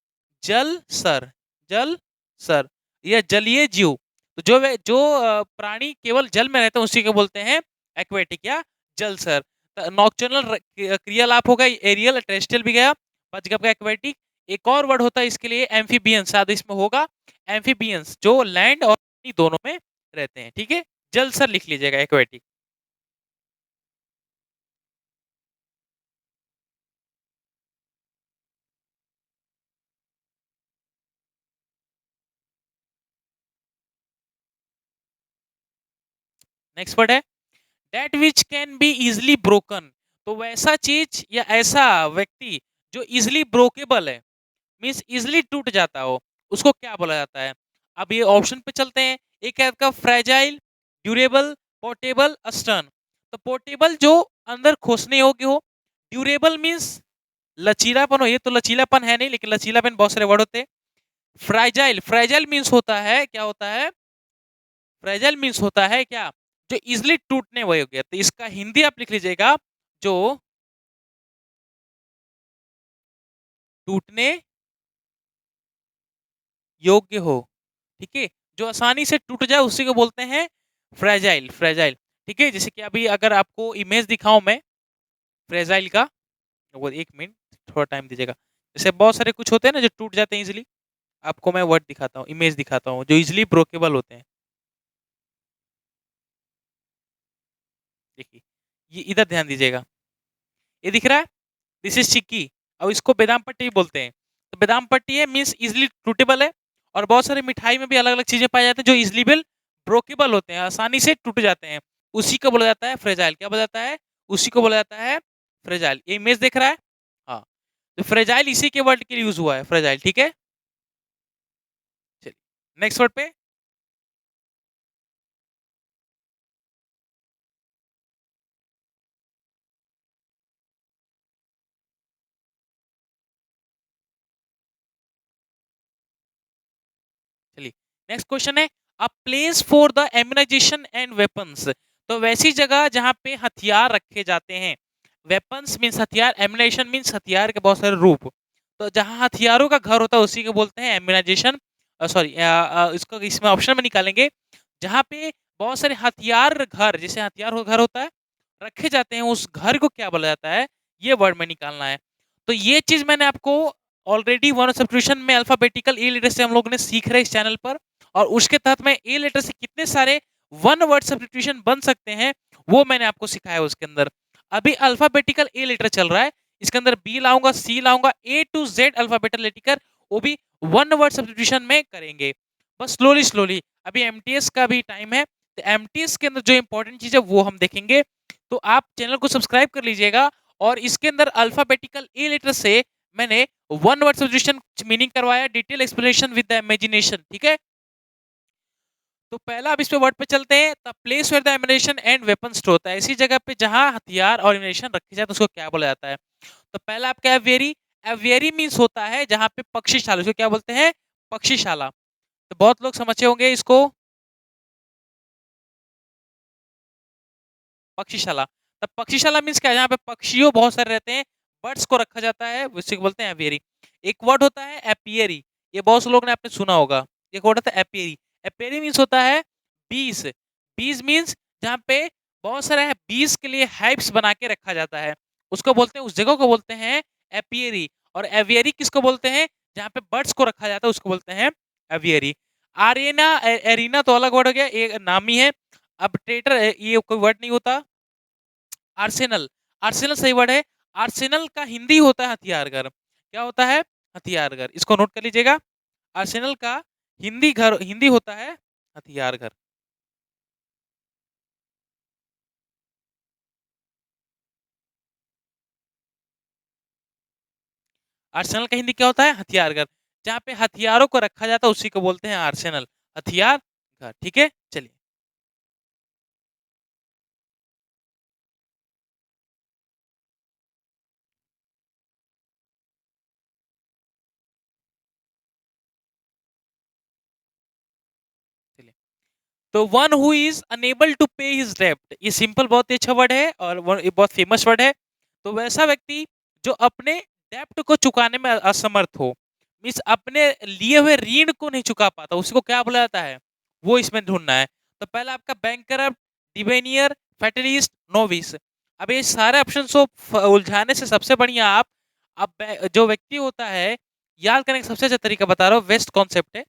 जल सर। जल सर, यह जलीय जीव। तो जो प्राणी केवल जल में रहते हैं उसी को बोलते हैं एक्वेटिक या जल सर। नॉक्टर्नल क्रियालाप होगा, एरियल टेरेस्ट्रियल भी गया, बच गया एक्वेटिक। एक और वर्ड होता है इसके लिए एम्फीबियंस, शायद इसमें होगा एम्फीबियंस, जो लैंड और दोनों में रहते हैं। ठीक है, जल सर लिख लीजिएगा एक्वेटिक। नेक्स्ट वर्ड है that which can be easily broken. तो वैसा चीज या ऐसा व्यक्ति जो इजिली ब्रोकेबल है, मीन्स इजिली टूट जाता हो, उसको क्या बोला जाता है। अब ये ऑप्शन पे चलते हैं, एक है आपका फ्रेजाइल, ड्यूरेबल, पोर्टेबल, अस्टर्न। तो पोर्टेबल जो अंदर खोसने योग्य हो, ड्यूरेबल मीन्स लचीलापन हो, ये तो लचीलापन है नहीं, लेकिन लचीलापन बहुत सारे वर्ड होते हैं। फ्राइजाइल, फ्राइजाइल मीन्स होता है, क्या होता है, फ्रेजाइल मीन्स होता है क्या, जो इजिली टूटने योग्य। तो इसका हिंदी आप लिख लीजिएगा, जो टूटने योग्य हो। ठीक है, जो आसानी से टूट जाए उसी को बोलते हैं फ्रेजाइल। फ्रेजाइल, ठीक है, जैसे कि अभी अगर आपको इमेज दिखाऊं मैं फ्रेजाइल का, वो एक मिनट थोड़ा टाइम दीजिएगा। जैसे बहुत सारे कुछ होते हैं ना जो टूट जाते हैं इजिली, आपको मैं वर्ड दिखाता हूँ, इमेज दिखाता हूँ जो इजिली ब्रोकेबल होते हैं। देखिए, ये इधर ध्यान दीजिएगा, ये दिख रहा है, दिस इज चिक्की। और इसको बादाम पट्टी भी बोलते हैं। तो बादाम पट्टी है मीन्स इजिली टूटेबल है, और बहुत सारे मिठाई में भी अलग अलग चीजें पाई जाती हैं जो इजिली ब्रोकेबल होते हैं, आसानी से टूट जाते हैं, उसी को बोला जाता है फ्रेजाइल। क्या बोला जाता है, उसी को बोला जाता है फ्रेजाइल। ये इमेज देख रहा है, हाँ, तो फ्रेजाइल इसी के वर्ड के लिए यूज हुआ है, फ्रेजाइल। ठीक है, चलिए नेक्स्ट वर्ड पे। नेक्स्ट क्वेश्चन है a place for the ammunition and weapons. तो वैसी जगह जहां पे हथियार रखे जाते हैं। वेपन्स मीन्स हथियार, एम्यूनेशन मीन्स हथियार के बहुत सारे रूप। तो जहां हथियारों का घर होता है उसी को बोलते हैं एम्यूनाइजेशन। सॉरी, इसको इसमें ऑप्शन में निकालेंगे जहां पे बहुत सारे हथियार घर, जैसे हथियार घर होता है, रखे जाते हैं, उस घर को क्या बोला जाता है, ये वर्ड में निकालना है। तो ये चीज मैंने आपको ऑलरेडी वन सब्सटीट्यूशन में अल्फाबेटिकल ई लेटर से हम लोग ने सीख रहे इस चैनल पर, और उसके तहत में ए लेटर से कितने सारे वन वर्ड सब्सटीट्यूशन बन सकते हैं वो मैंने आपको सिखाया उसके अंदर। अभी अल्फाबेटिकल ए लेटर चल रहा है, इसके अंदर बी लाऊंगा, सी लाऊंगा, ए टू जेड अल्फाबेटिकल लेटर, वो भी वन वर्ड सब्सटीट्यूशन में करेंगे, बस स्लोली स्लोली। अभी एमटीएस का भी टाइम है, तो एमटीएस के अंदर जो इंपॉर्टेंट चीज है वो हम देखेंगे। तो आप चैनल को सब्सक्राइब कर लीजिएगा, और इसके अंदर अल्फाबेटिकल ए लेटर से मैंने वन वर्ड सब्सटीट्यूशन मीनिंग करवाया, detail explanation with the imagination, ठीक है। तो पहला अब इस पे वर्ड पे चलते हैं। The place where the ammunition and weapon store होता है, ऐसी जगह पे जहां हथियार और एम्यूनेशन रखे जाते हैं उसको क्या बोला जाता है। तो पहला आपका एवियरी। एवियरी मीन्स होता है जहां पे पक्षीशाला, उसको क्या बोलते हैं, पक्षीशाला। तो बहुत लोग समझे होंगे इसको, पक्षीशाला। तब पक्षीशाला मीन्स क्या है, जहाँ पे पक्षियों बहुत सारे रहते हैं, बर्ड्स को रखा जाता है, उसी को बोलते हैं एवियरी। एक वर्ड होता है एपियरी, ये बहुत से लोग ने आपने सुना होगा। एक वर्ड होता है एपियरी। एपियरी मीन्स होता है बीज। बीज मीन्स जहाँ पे बहुत सारे बीज के लिए हाइव्स बना के रखा जाता है, उसको बोलते हैं, उस जगह को बोलते हैं एपियरी। और एवियरी किसको बोलते हैं, जहाँ पे बर्ड्स को रखा जाता है उसको बोलते हैं एवियरी। आरेना एरिना तो अलग वर्ड हो गया, एक नाम ही है। अब ट्रेटर ये कोई वर्ड नहीं होता। आर्सेनल, आर्सेनल सही वर्ड है। आर्सेनल का हिंदी होता है हथियारघर। क्या होता है, हथियारघर, इसको नोट कर लीजिएगा। आर्सेनल का हिंदी होता है हथियारघर। आर्सेनल का हिंदी क्या होता है, हथियारघर। जहाँ पे हथियारों को रखा जाता है उसी को बोलते हैं आर्सेनल, हथियार घर, ठीक है। चलिए, चलिए। तो one who is unable to pay his डेब्ट, ये सिंपल बहुत ही अच्छा वर्ड है, और ये बहुत फेमस वर्ड है। तो वैसा व्यक्ति जो अपने डेब्ट को चुकाने में असमर्थ हो, मीन्स अपने लिए हुए ऋण को नहीं चुका पाता, उसको क्या बोला जाता है, वो इसमें ढूंढना है। तो पहला आपका बैंकरप्ट, डिवेनियर, फैटलिस्ट, नोविस। अब ये सारे ऑप्शन को उलझाने से सबसे बढ़िया आप, अब जो व्यक्ति होता है, याद करने का सबसे अच्छा तरीका बता रहा हूँ, वेस्ट कॉन्सेप्ट है।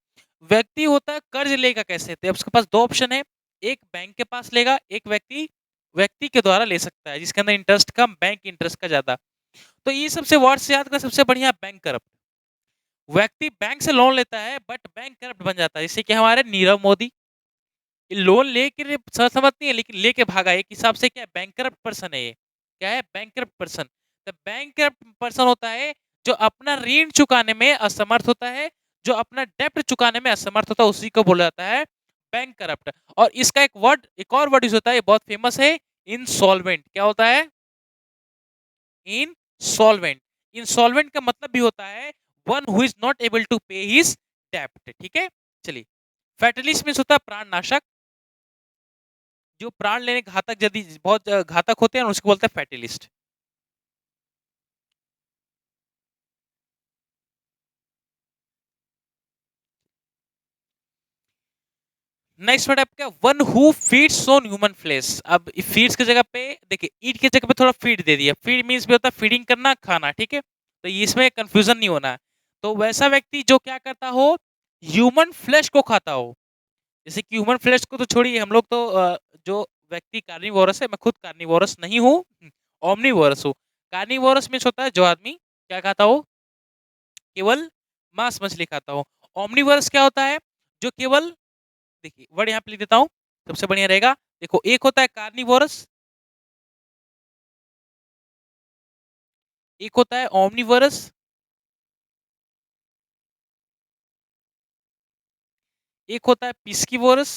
व्यक्ति होता है कर्ज लेगा कैसे, तो उसके पास दो ऑप्शन है, एक बैंक के पास लेगा, एक व्यक्ति व्यक्ति के द्वारा ले सकता है, जिसके अंदर इंटरेस्ट कम, बैंक इंटरेस्ट का ज्यादा। तो ये सबसे वर्ड से याद कर, सबसे बढ़िया बैंक करप्ट। व्यक्ति बैंक से लोन लेता है बट बैंक करप्ट बन जाता है, जैसे कि हमारे नीरव मोदी, लोन लेके समझ नहीं है लेकिन लेके भागा, एक हिसाब से क्या बैंक करप्ट पर्सन है ये, क्या है, बैंक करप्ट पर्सन। तो बैंक करप्ट पर्सन होता है जो अपना ऋण चुकाने में असमर्थ होता है, जो अपना डेप्ट चुकाने में असमर्थ होता है, उसी को बोला जाता है बैंक करप्ट। और इसका एक और वर्ड यूज होता है, ये बहुत फेमस है, इंसॉल्वेंट। क्या होता है, इंसॉल्वेंट। इंसॉल्वेंट का मतलब भी होता है one who is not able to pay his डेप्ट, ठीक है। चलिए, फैटलिस्ट मीन्स होता है प्राणनाशक, जो प्राण लेने घातक, यदि बहुत घातक होते हैं उसको बोलते हैं फैटलिस्ट। नेक्स्ट वर्ड आपका one who feeds on human flesh. अब फीड्स की जगह पे देखिए, ईट की जगह पे थोड़ा फीड दे दिया, फीड मीन्स भी होता है फीडिंग करना, खाना, ठीक है। तो इसमें कंफ्यूजन नहीं होना है। तो वैसा व्यक्ति जो क्या करता हो, ह्यूमन फ्लेश को खाता हो। जैसे कि ह्यूमन फ्लेश को तो छोड़िए, हम लोग तो जो व्यक्ति कार्निवोरस है, मैं खुद कार्निवोरस नहीं हूँ, ओमनीवोरस हूँ। कार्निवोरस मीन्स होता है जो आदमी क्या खाता हो, केवल मांस मछली खाता हो। ओमनीवोरस क्या होता है, जो केवल, देखिए वर्ड यहाँ पे लिख देता हूँ, सबसे बढ़िया रहेगा। देखो, एक होता है कार्निवोरस, एक होता है ओमनीवोरस, एक होता है पिस्कीवोरस,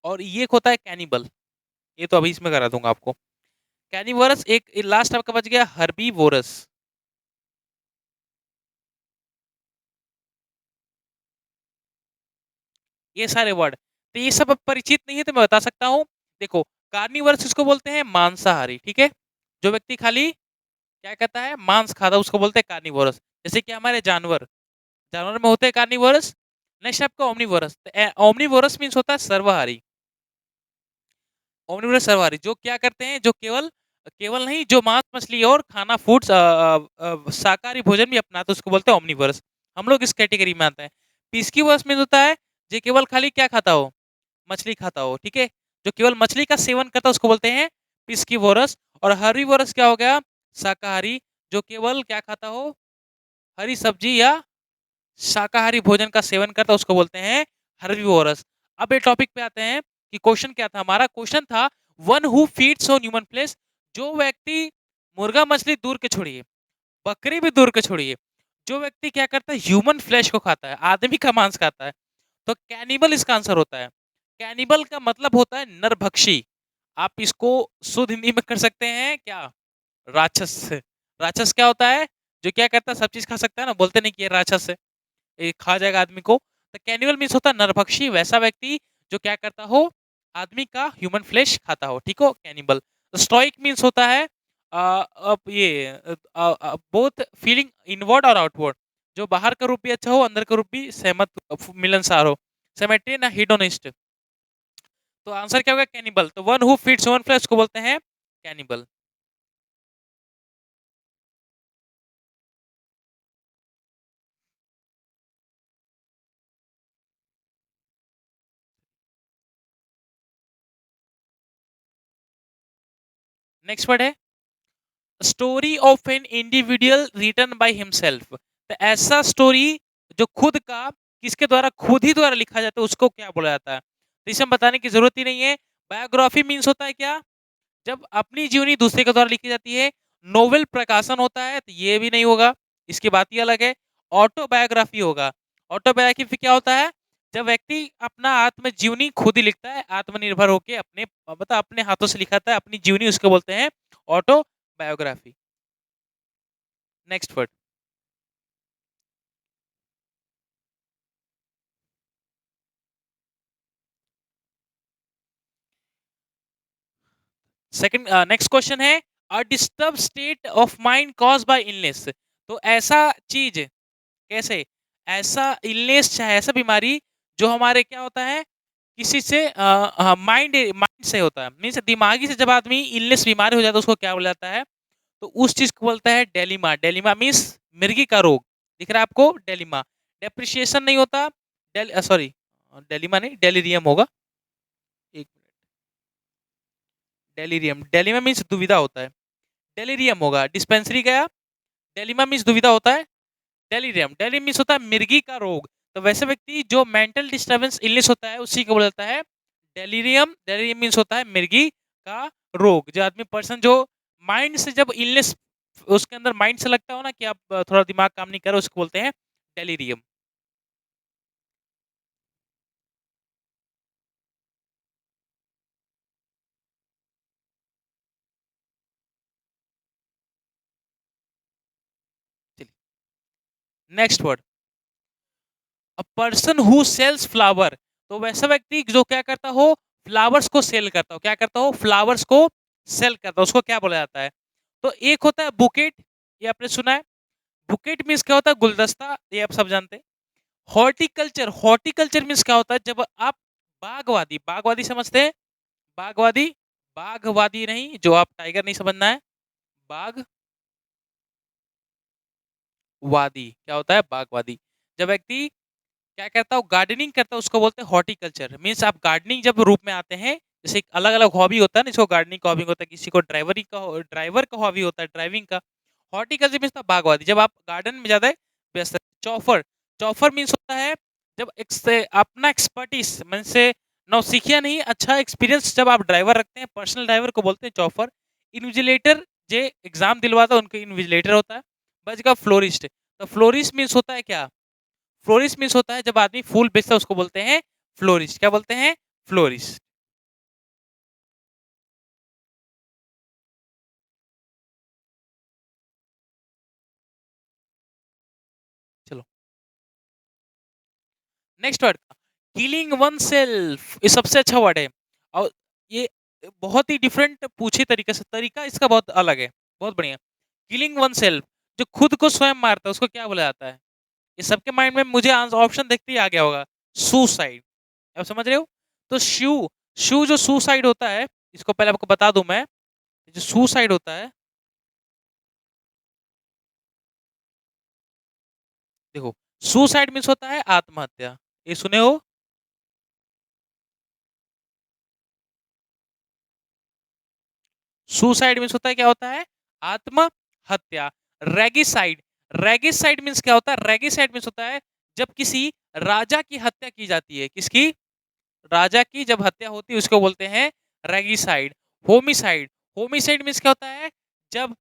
और ये एक होता है कैनिबल। ये तो अभी इसमें करा दूंगा आपको। कैनिवोरस, एक लास्ट आपका बच गया हर्बीवोरस। ये सारे वर्ड। तो ये सब अब परिचित नहीं है तो मैं बता सकता हूँ। देखो, कार्निवोरस इसको बोलते हैं मांसाहारी, ठीक है? जो व्यक्ति खाली क्या कहता है मांस खाता है उसको बोलते हैं कार्निवोरस। जैसे कि हमारे जानवर, जानवर में होते हैं कार्निवोरस। नेक्स्ट आपका ओमनीवोरस। ओमनीवोरस मीन्स होता है सर्वहारी। ओमनीवोरस सर्वहारी जो क्या करते हैं, जो केवल केवल नहीं, जो मांस मछली और खाना फूड्स शाकाहारी भोजन भी अपनाते हैं उसको बोलते हैं ओमनीवोरस। हम लोग इस कैटेगरी में आते हैं। पिस्कीवोरस मीन्स होता है जो केवल खाली क्या खाता हो, मछली खाता हो, ठीक है? जो केवल मछली का सेवन करता है उसको बोलते हैं पिस्कीवोरस। और हर्बीवोरस क्या हो गया, शाकाहारी, जो केवल क्या खाता हो, हरी सब्जी या शाकाहारी भोजन का सेवन करता है उसको बोलते हैं हर्बीवोरस। अब ये टॉपिक पे आते हैं कि क्वेश्चन क्या था हमारा। क्वेश्चन था one who feeds on human flesh. जो व्यक्ति, मुर्गा मछली दूर के छोड़िए, बकरी भी दूर के छोड़िए, जो व्यक्ति क्या करता है ह्यूमन फ्लैश को खाता है, आदमी का मांस खाता है, तो कैनिबल इसका आंसर होता है। कैनिबल का मतलब होता है नरभक्षी। आप इसको शुद्ध हिंदी में कर सकते हैं क्या, राक्षस। राक्षस क्या होता है, जो क्या करता है सब चीज खा सकता है ना, बोलते नहीं कि ये राक्षस है, ये खा जाएगा आदमी को। तो कैनिबल मीन्स होता है नरभक्षी, वैसा व्यक्ति जो क्या करता हो, आदमी का ह्यूमन फ्लेश खाता हो, ठीक हो, कैनिबल। स्टोइक मीन्स होता है अब ये बोथ फीलिंग इनवर्ड और आउटवर्ड, जो बाहर का रूप भी अच्छा हो, अंदर का रूप भी सहमत मिलनसार हो, सेमेट्रियन या हिडोनिस्ट। तो आंसर क्या होगा, कैनिबल। तो one who feeds human flesh को बोलते हैं कैनिबल। नेक्स्ट वर्ड है story of an individual written by himself. तो ऐसा स्टोरी जो खुद का, किसके द्वारा, खुद ही द्वारा लिखा जाता है उसको क्या बोला जाता है। तो इसे हम बताने की जरूरत ही नहीं है। बायोग्राफी मीन्स होता है क्या, जब अपनी जीवनी दूसरे के द्वारा लिखी जाती है। नोवेल प्रकाशन होता है तो ये भी नहीं होगा, इसकी बात ही अलग है। ऑटोबायोग्राफी होगा। ऑटोबायोग्राफी क्या होता है, जब व्यक्ति अपना आत्मजीवनी खुद ही लिखता है, आत्मनिर्भर होकर अपने मतलब अपने हाथों से लिखाता है अपनी जीवनी, उसको बोलते हैं autobiography. Next word, second next question है a disturb state of mind cause by illness. तो ऐसा चीज, कैसे, ऐसा इलनेस चाहे ऐसा बीमारी जो हमारे क्या होता है, किसी से माइंड माइंड से होता है, मीन्स दिमागी से जब आदमी इलनेस बीमारी हो जाता है उसको क्या बोला जाता है, तो उस चीज को बोलता है डेलिमा। डेलिमा मीन्स मिर्गी का रोग। दिख रहा है आपको, डेलिमा। डेप्रिशिएशन नहीं होता, सॉरी, डेलिमा नहीं, डेलीरियम होगा। एक डेलीरियम, डेलिमा मीन्स दुविधा होता है, डेलीरियम होगा। डिस्पेंसरी गया, डेलिमा मीन्स दुविधा होता है, डेलीरियम, डेलीरियम मीन्स होता है मिर्गी का रोग। तो वैसे व्यक्ति जो मेंटल डिस्टर्बेंस इलनेस होता है उसी को बोला जाता है डेलीरियम। डेलीरियम मीन्स होता है मिर्गी का रोग। जो आदमी पर्सन जो माइंड से जब इलनेस उसके अंदर माइंड से लगता हो ना कि आप थोड़ा दिमाग काम नहीं कर रहे, उसको बोलते हैं delirium. Next word, a person who sells flower. तो वैसा व्यक्ति जो क्या करता हो, फ्लावर्स को सेल करता हो, क्या करता हो, फ्लावर्स को सेल करता हो, उसको क्या बोला जाता है। तो एक होता है बुकेट, ये आपने सुना है। बुकेट मीन्स क्या होता है, गुलदस्ता, ये आप सब जानते हैं। हॉर्टिकल्चर, हॉर्टिकल्चर मीन्स क्या होता है, जब आप बागवादी, बागवादी समझते हैं, बागवादी, बागवादी नहीं, जो आप टाइगर नहीं समझना है, बागवादी क्या होता है, बागवादी। जब व्यक्ति क्या करता है, गार्डनिंग करता है उसको बोलते हैं हॉर्टिकल्चर। मीन्स आप गार्डनिंग जब रूप में आते हैं, जैसे अलग अलग हॉबी होता है ना, जिसको गार्डनिंग का हॉबी होता है, किसी को ड्राइवर का हॉबी होता है, ड्राइविंग का। हॉर्टिकल्चर मीन्स बागवादी, जब आप गार्डन में ज्यादा व्यस्त है। चौफर, चौफर मीन्स होता है जब अपना एक्सपर्टीज मन से नौसिखिया नहीं, अच्छा एक्सपीरियंस जब आप ड्राइवर रखते हैं, पर्सनल ड्राइवर को बोलते हैं चौफर। इन्विजिलेटर, जे एग्जाम दिलवाता है उनको इन्विजिलेटर होता है। बच का फ्लोरिस्ट। तो फ्लोरिस्ट मीन्स होता है क्या, फ्लोरिस्ट मीन्स होता है जब आदमी फूल बेचता है उसको बोलते हैं फ्लोरिस्ट। क्या बोलते हैं, फ्लोरिस्ट। चलो, next word, killing one self ये सबसे अच्छा वर्ड है और ये बहुत ही डिफरेंट पूछे तरीके से, तरीका इसका बहुत अलग है, बहुत बढ़िया। किलिंग वन सेल्फ, जो खुद को स्वयं मारता है उसको क्या बोला जाता है? ये सबके माइंड में मुझे ऑप्शन देखते ही आ गया होगा, सुसाइड। आप समझ रहे हो? तो शू शू जो सुसाइड होता है, इसको पहले आपको बता दूं मैं, जो सुसाइड होता है, देखो, सुसाइड मीन्स होता है आत्महत्या, ये सुने हो? सुसाइड मीन्स होता है, क्या होता है? आत्महत्या। रेगिसाइड, रेगिसाइड मीन्स क्या होता है? रेगिसाइड मीन्स होता है जब किसी राजा की हत्या की जाती है, किसकी? राजा की जब हत्या होती है उसको बोलते हैं रेगिसाइड। होमिसाइड, होमिसाइड मीन्स क्या होता है? जब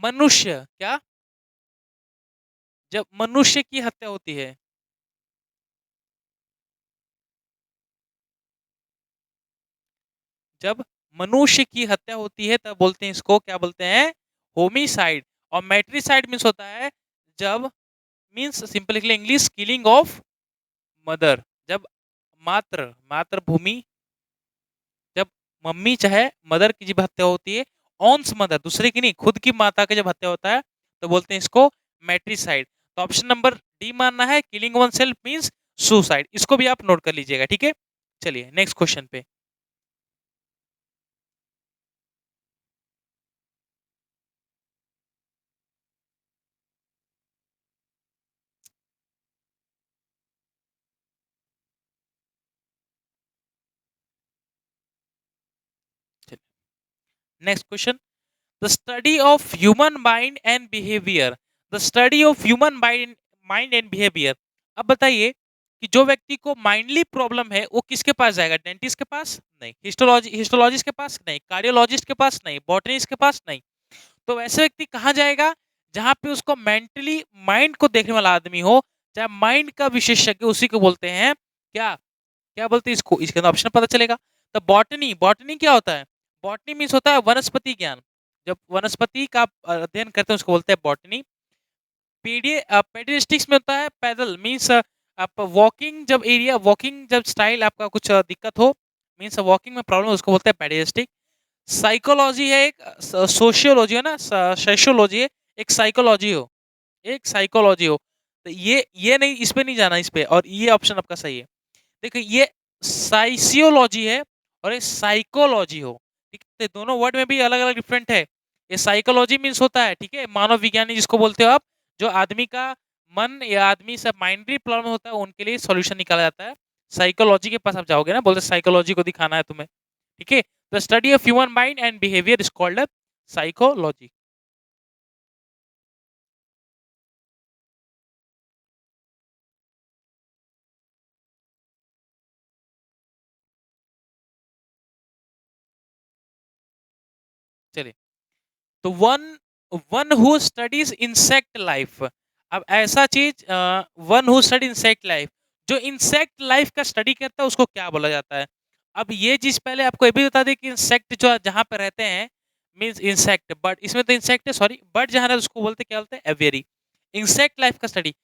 मनुष्य, क्या? जब मनुष्य की हत्या होती है। जब मनुष्य की हत्या होती है तब बोलते हैं इसको, क्या बोलते हैं? होमिसाइड। और मैट्रिसाइड मीन्स होता है जब, means simple English, killing of mother, जब मातृभूमि, जब मम्मी चाहे मदर की जब हत्या होती है, ऑन्स मदर, दूसरे की नहीं, खुद की माता का जब हत्या होता है तो बोलते हैं इसको मैट्रिसाइड। तो ऑप्शन नंबर डी मानना है, killing one self means suicide. इसको भी आप नोट कर लीजिएगा, ठीक है? चलिए नेक्स्ट क्वेश्चन पे। Next question, the study of human mind and behaviour, the study of human mind mind and behaviour. अब बताइए कि जो व्यक्ति को माइंडली प्रॉब्लम है वो किसके पास जाएगा? डेंटिस्ट के पास नहीं, हिस्टोलॉजिस्ट के पास नहीं, कार्डियोलॉजिस्ट के पास नहीं, बॉटनिस्ट के पास नहीं। तो वैसे व्यक्ति कहाँ जाएगा? जहाँ पे उसको मेंटली माइंड को देखने वाला आदमी हो, चाहे माइंड का विशेषज्ञ, उसी को बोलते हैं क्या? क्या बोलते हैं इसको? इसके अंदर ऑप्शन पता चलेगा। तो बॉटनी, बॉटनी क्या होता है? बॉटनी मीन्स होता है वनस्पति ज्ञान, जब वनस्पति का अध्ययन करते हैं उसको बोलते हैं बॉटनी। पेडिस्टिक्स में होता है पैदल, मीन्स आप वॉकिंग, जब एरिया वॉकिंग जब स्टाइल आपका कुछ दिक्कत हो, मीन्स वॉकिंग में प्रॉब्लम, उसको बोलते हैं पेडिस्टिक। साइकोलॉजी है एक, सोशियोलॉजी है ना, सोशियोलॉजी है एक, साइकोलॉजी हो, एक साइकोलॉजी हो। तो ये नहीं, इस पे नहीं जाना, इस पे, और ये ऑप्शन आपका सही है। देखो ये साइसियोलॉजी है और ये साइकोलॉजी हो, ठीक है? तो दोनों वर्ड में भी अलग अलग डिफरेंट है। ये साइकोलॉजी मीन्स होता है, ठीक है, मानव विज्ञानी जिसको बोलते हो आप, जो आदमी का मन या आदमी से माइंडली प्रॉब्लम होता है उनके लिए सॉल्यूशन निकाला जाता है। साइकोलॉजी के पास आप जाओगे ना, बोलते साइकोलॉजी को दिखाना है तुम्हें, ठीक है? The study of human mind and behaviour is called psychology. चलिए, तो one one who studies insect life. अब ऐसा चीज, one who study insect life, जो इंसेक्ट लाइफ का स्टडी करता है उसको क्या बोला जाता है? अब ये चीज पहले आपको ये भी बता दें कि इंसेक्ट जो जहाँ पे रहते हैं, मीन्स इंसेक्ट, बट इसमें तो इंसेक्ट है, सॉरी, बट जहाँ रहते हैं उसको बोलते क्या बोलते हैं? एवियरी। इंसेक्ट लाइफ का स्टडी।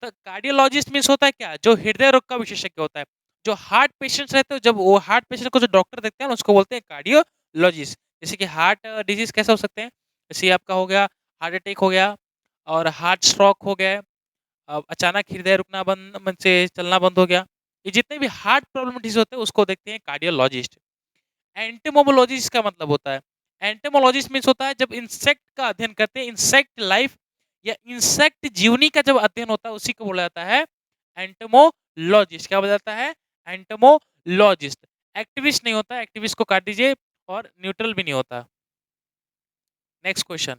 तो कार्डियोलॉजिस्ट मीन्स होता है क्या? जो हृदय रोग का विशेषज्ञ होता है। जो हार्ट पेशेंट्स रहते हैं, जब वो हार्ट पेशेंट को जो डॉक्टर देखते हैं ना, उसको बोलते हैं कार्डियोलॉजिस्ट। जैसे कि हार्ट डिजीज कैसे हो सकते हैं? जैसे आपका हो गया हार्ट अटैक हो गया, और हार्ट स्ट्रोक हो गया, अचानक हृदय रुकना बंद, मन से चलना बंद हो गया, ये जितने भी हार्ट प्रॉब्लम डिजीज होते हैं उसको देखते हैं कार्डियोलॉजिस्ट। एंटोमोलॉजिस्ट का मतलब होता है, एंटोमोलॉजिस्ट मीन्स होता है जब इंसेक्ट का अध्ययन करते हैं, इंसेक्ट लाइफ या इंसेक्ट जीवनी का जब अध्ययन होता है उसी को बोला जाता है एंटोमोलॉजिस्ट। क्या बोला जाता है? एंटोमोलॉजिस्ट। एक्टिविस्ट नहीं होता, एक्टिविस्ट को काट दीजिए, और न्यूट्रल भी नहीं होता। Next question.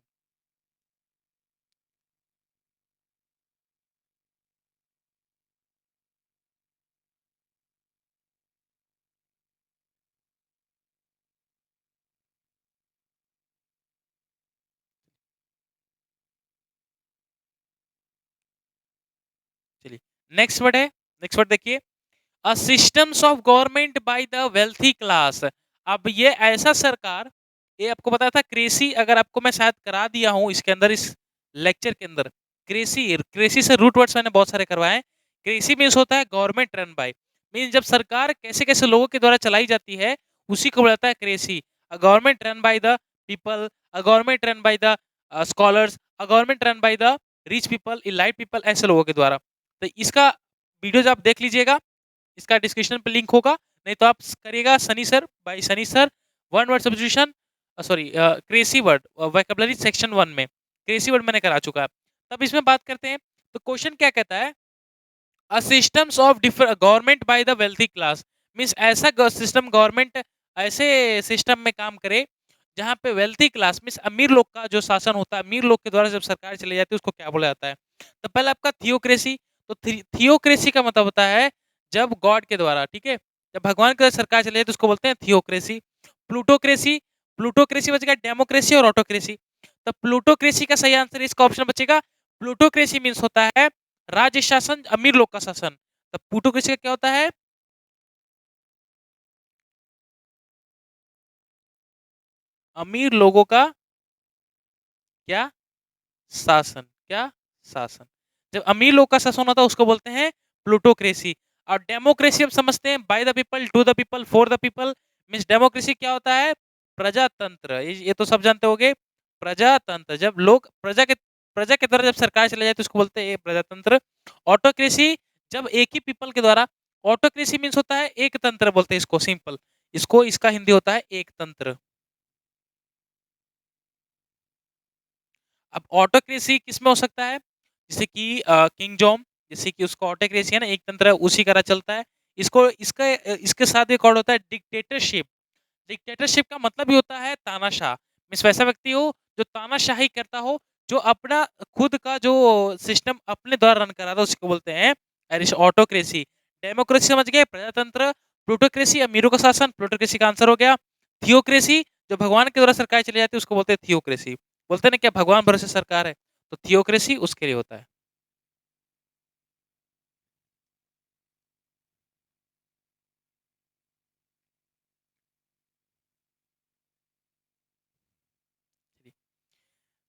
चलिए, नेक्स्ट वर्ड है, नेक्स्ट वर्ड देखिए, a systems of government by the wealthy class. अब ये ऐसा सरकार, ये आपको पता था कृषि, अगर आपको मैं शायद करा दिया हूं इसके अंदर, इस लेक्चर के अंदर, कृषि, कृषि से रूट वर्ड्स मैंने बहुत सारे करवाए। क्रेसी मीन्स होता है गवर्नमेंट रन बाय, मीन जब सरकार कैसे कैसे लोगों के द्वारा चलाई जाती है उसी को बोला जाता है cracy. A government run by the people, a government run by the scholars, a government run by the rich people, elite people, ऐसे लोगों के द्वारा। तो इसका वीडियोज आप देख लीजिएगा, इसका डिस्क्रिप्शन पे लिंक होगा, नहीं तो आप करिएगा Sunny sir by Sunny sir, one word substitution, sorry cracy word vocabulary section 1 में क्रेसी वर्ड मैंने करा चुका है। तब इसमें बात करते हैं, तो क्वेश्चन क्या कहता है, a systems of different government by the wealthy class, means ऐसा सिस्टम गवर्नमेंट ऐसे सिस्टम में काम करे जहाँ पे वेल्थी क्लास मीन्स अमीर लोग का जो शासन होता है, अमीर लोग के द्वारा जब सरकार चली जाती है उसको क्या बोला जाता है। तो पहले आपका थियोक्रेसी, तो थियोक्रेसी का मतलब होता है जब गॉड के द्वारा, ठीक है, जब भगवान के द्वारा सरकार चली जाती है तो उसको बोलते हैं थियोक्रेसी। प्लूटोक्रेसी, प्लूटोक्रेसी बचेगा डेमोक्रेसी और ऑटोक्रेसी। तो प्लूटोक्रेसी का सही आंसर इसका ऑप्शन बचेगा, प्लूटोक्रेसी मीन्स होता है राज्य शासन, अमीर लोग का शासन। तो प्लूटोक्रेसी का क्या होता है, अमीर लोगों का क्या शासन, क्या शासन। जब अमीर लोग का शासन होता है उसको बोलते हैं प्लूटोक्रेसी। और डेमोक्रेसी हम समझते हैं by the people, to the people, for the people, means democracy क्या होता है, प्रजातंत्र, ये तो सब जानते होंगे, प्रजातंत्र जब लोग प्रजा के द्वारा जब सरकार चले जाए तो उसको बोलते हैं प्रजातंत्र। ऑटोक्रेसी जब एक ही पीपल के द्वारा, ऑटोक्रेसी मीन्स होता है एक तंत्र बोलते हैं इसको, सिंपल, इसको इसका हिंदी होता है एक तंत्र। अब ऑटोक्रेसी किसमें हो सकता है, जैसे कि किंग जॉम, जैसे कि उसका ऑटोक्रेसी है ना, एक तंत्र है, उसी का राज चलता है। इसको इसके साथ एक और होता है डिक्टेटरशिप। डिक्टेटरशिप का मतलब ही होता है तानाशाह, मीन्स वैसा व्यक्ति हो जो तानाशाही करता हो, जो अपना खुद का जो सिस्टम अपने द्वारा रन करा था उसको बोलते हैं ऑटोक्रेसी। डेमोक्रेसी समझ गए, प्रजातंत्र। प्लूटोक्रेसी अमीरों का शासन, प्लूटोक्रेसी का आंसर हो गया। थियोक्रेसी जो भगवान के द्वारा सरकार चली जाती है उसको बोलते हैं थियोक्रेसी। बोलते हैं ना क्या भगवान भरोसे सरकार है, तो थियोक्रेसी उसके लिए होता है।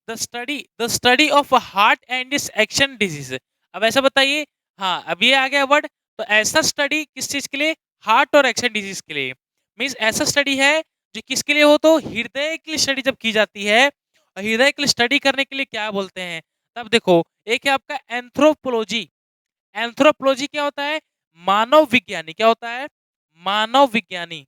The study of heart and it's action disease. अब ऐसा बताइए, हाँ अब ये आ गया वर्ड, तो ऐसा स्टडी किस चीज के लिए, हार्ट और एक्शन डिजीज के लिए, मीन्स ऐसा स्टडी है जो किसके लिए हो, तो हृदय के लिए स्टडी जब की जाती है, और हृदय के लिए स्टडी करने के लिए क्या बोलते हैं, तब देखो एक है आपका एंथ्रोपोलॉजी। एंथ्रोपोलॉजी क्या होता है, मानव विज्ञानी, क्या होता है, मानव विज्ञानी।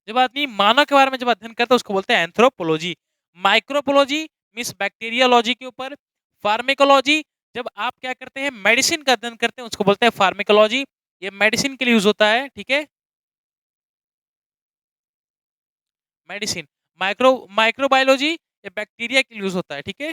जब आदमी मानव के बारे में जब अध्ययन करता है उसको बोलते हैं एंथ्रोपोलॉजी। माइक्रोपोलॉजी मीन्स बैक्टीरियोलॉजी के ऊपर। फार्मेकोलॉजी जब आप क्या करते हैं मेडिसिन का अध्ययन करते हैं उसको बोलते हैं फार्मेकोलॉजी, ये मेडिसिन के लिए यूज होता है, ठीक है, मेडिसिन। माइक्रोबायोलॉजी ये बैक्टीरिया के लिए यूज होता है, ठीक है।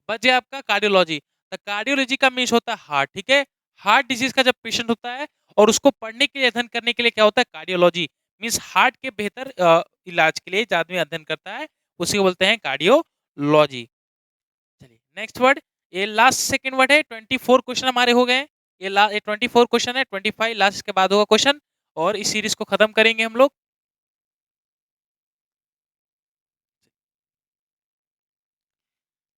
बच गया आपका कार्डियोलॉजी, तो कार्डियोलॉजी का मीन्स होता है हार्ट, ठीक है। हार्ट डिजीज का जब पेशेंट होता है और उसको पढ़ने के लिए अध्ययन करने के लिए क्या होता है, कार्डियोलॉजी, मीन्स हार्ट के बेहतर इलाज के लिए जो आदमी अध्ययन करता है उसी को बोलते हैं कार्डियोलॉजी। चलिए नेक्स्ट वर्ड, ये लास्ट सेकंड वर्ड है, 24 क्वेश्चन हमारे हो गए। ये 24 क्वेश्चन है, 25 लास्ट के बाद होगा क्वेश्चन, और इस सीरीज को खत्म करेंगे हम लोग।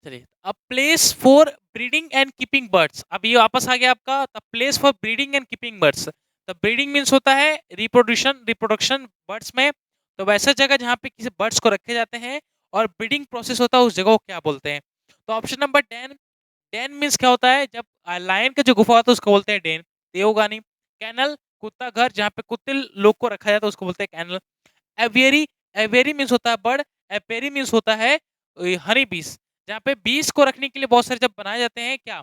चलिए, अ place for breeding and keeping birds, अब ये वापस आ गया आपका, the place for breeding and keeping birds. The breeding means होता है रिप्रोडक्शन, रिप्रोडक्शन बर्ड्स में, तो वैसा जगह जहाँ पे किसी बर्ड्स को रखे जाते हैं और ब्रीडिंग प्रोसेस होता है उस जगह को क्या बोलते हैं। तो ऑप्शन नंबर 10, डेन मीन्स क्या होता है, जब लायन का जो गुफा होता है उसको बोलते हैं डेन, देवगानी। कैनल कुत्ता घर, जहाँ पे कुत्ते लोग को रखा जाता है उसको बोलते हैं कैनल। एवियरी, एवियरी मीन्स होता है बर्ड, एपेरी मीन्स होता है हनी बीस, जहाँ पे बीस को रखने के लिए बहुत सारे जब बनाए जाते हैं क्या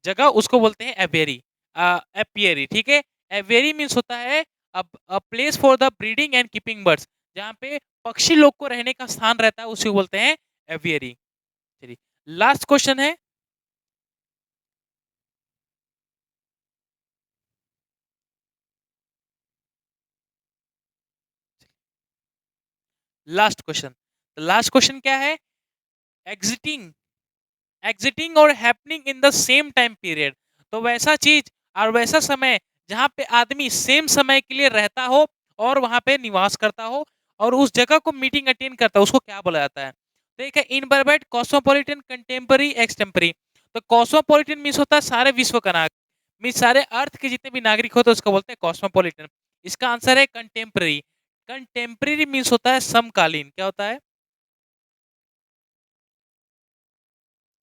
जगह उसको बोलते हैं एवियरी, एपियरी, ठीक है। एवियरी मीन्स होता है a place for the breeding and keeping birds, जहाँ पे पक्षी लोग को रहने का स्थान रहता है उसी को बोलते हैं एवियरी। चलिए लास्ट क्वेश्चन है, लास्ट क्वेश्चन। लास्ट क्वेश्चन क्या है, एग्जिटिंग, एग्जिटिंग और happening in the same time period, तो वैसा चीज और वैसा समय जहां पे आदमी सेम समय के लिए रहता हो और वहां पे निवास करता हो, और उस जगह को मीटिंग अटेंड करता है, उसको क्या बोला जाता है? तो एक है इनबर्बेट, कॉस्मोपॉलिटन, कंटेम्पररी, एक्सटेम्पररी। तो कॉस्मोपॉलिटन मीन्स होता है सारे विश्व का नागरिक, मीन्स सारे अर्थ के जितने भी नागरिक होते हैं उसको बोलते हैं कॉस्मोपॉलिटन। इसका आंसर है कंटेम्पररी। कंटेम्पररी मीन्स होता है समकालीन। क्या होता है?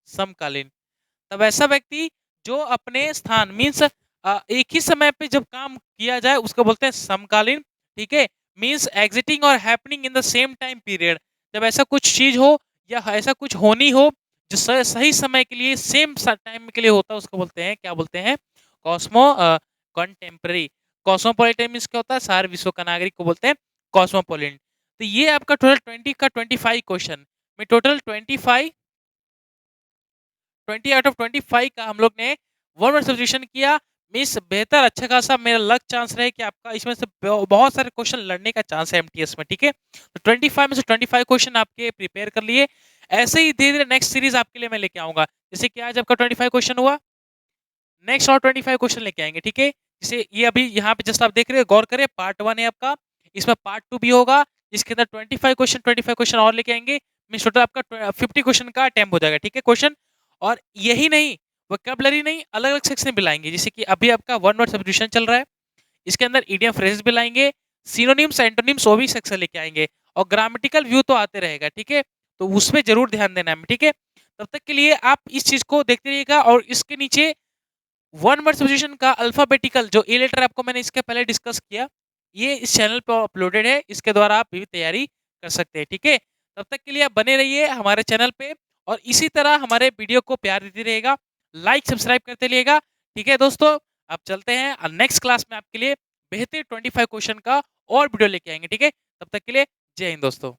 समकालीन। तब ऐसा व्यक्ति जो अपने स्थान मीन्स एक ही समय पे जब काम किया जाए उसको बोलते हैं समकालीन। ठीक है, मीन्स एग्जिटिंग और happening in the same time period. जब ऐसा कुछ चीज हो या ऐसा कुछ होनी हो जो सही समय के लिए सेम टाइम के लिए होता है उसको बोलते हैं, क्या बोलते हैं? Cosmo contemporary. कॉस्मोपॉलिटन मीन्स क्या होता है? सारे विश्व का नागरिक को बोलते हैं कॉस्मोपॉलिटन। तो ये आपका टोटल 20 का 25 क्वेश्चन में टोटल 20 आउट ऑफ 25 का हम लोग ने वन वर्ड सब्स्टिट्यूशन किया। मीन्स बेहतर अच्छा खासा मेरा लक चांस रहे कि आपका इसमें से बहुत सारे क्वेश्चन लड़ने का चांस है एमटीएस में। ठीक है, तो 25 में से 25 क्वेश्चन आपके प्रिपेयर कर लिए। ऐसे ही धीरे धीरे नेक्स्ट सीरीज आपके लिए मैं लेके आऊंगा। जैसे कि आज आपका 25 क्वेश्चन हुआ, नेक्स्ट और 25 क्वेश्चन लेके आएंगे। ठीक है, जैसे ये अभी यहाँ पे जस्ट आप देख रहे हो, गौर करें, पार्ट 1 है आपका, इसमें पार्ट 2 भी होगा, इसके अंदर 25 क्वेश्चन और लेके आएंगे। मीन्स टोटल आपका 50 क्वेश्चन का अटेम्प्ट हो जाएगा। ठीक है, क्वेश्चन। और यही नहीं, वोकैबुलरी नहीं, अलग अलग सेक्शन भी लाएंगे। जैसे कि अभी आपका वन वर्ड सब्स्टिट्यूशन चल रहा है, इसके अंदर इडियम फ्रेजेस भी लाएंगे, सिनोनिम्स एंटोनिम्स वो भी सेक्शन लेके आएंगे, और ग्रामेटिकल व्यू तो आते रहेगा। ठीक है, तो उसमें जरूर ध्यान देना है। ठीक है, तब तक के लिए आप इस चीज को देखते रहिएगा। और इसके नीचे वन वर्ड सब्स्टिट्यूशन का अल्फाबेटिकल जो ए लेटर आपको मैंने इसके पहले डिस्कस किया, ये इस चैनल पर अपलोडेड है, इसके द्वारा आप भी तैयारी कर सकते हैं। ठीक है, तब तक के लिए आप बने रहिए हमारे चैनल पे, और इसी तरह हमारे वीडियो को प्यार देते रहिएगा, लाइक सब्सक्राइब करते रहिएगा। ठीक है दोस्तों, अब चलते हैं नेक्स्ट क्लास में आपके लिए बेहतर 25 क्वेश्चन का और वीडियो लेके आएंगे। ठीक है, तब तक के लिए जय हिंद दोस्तों।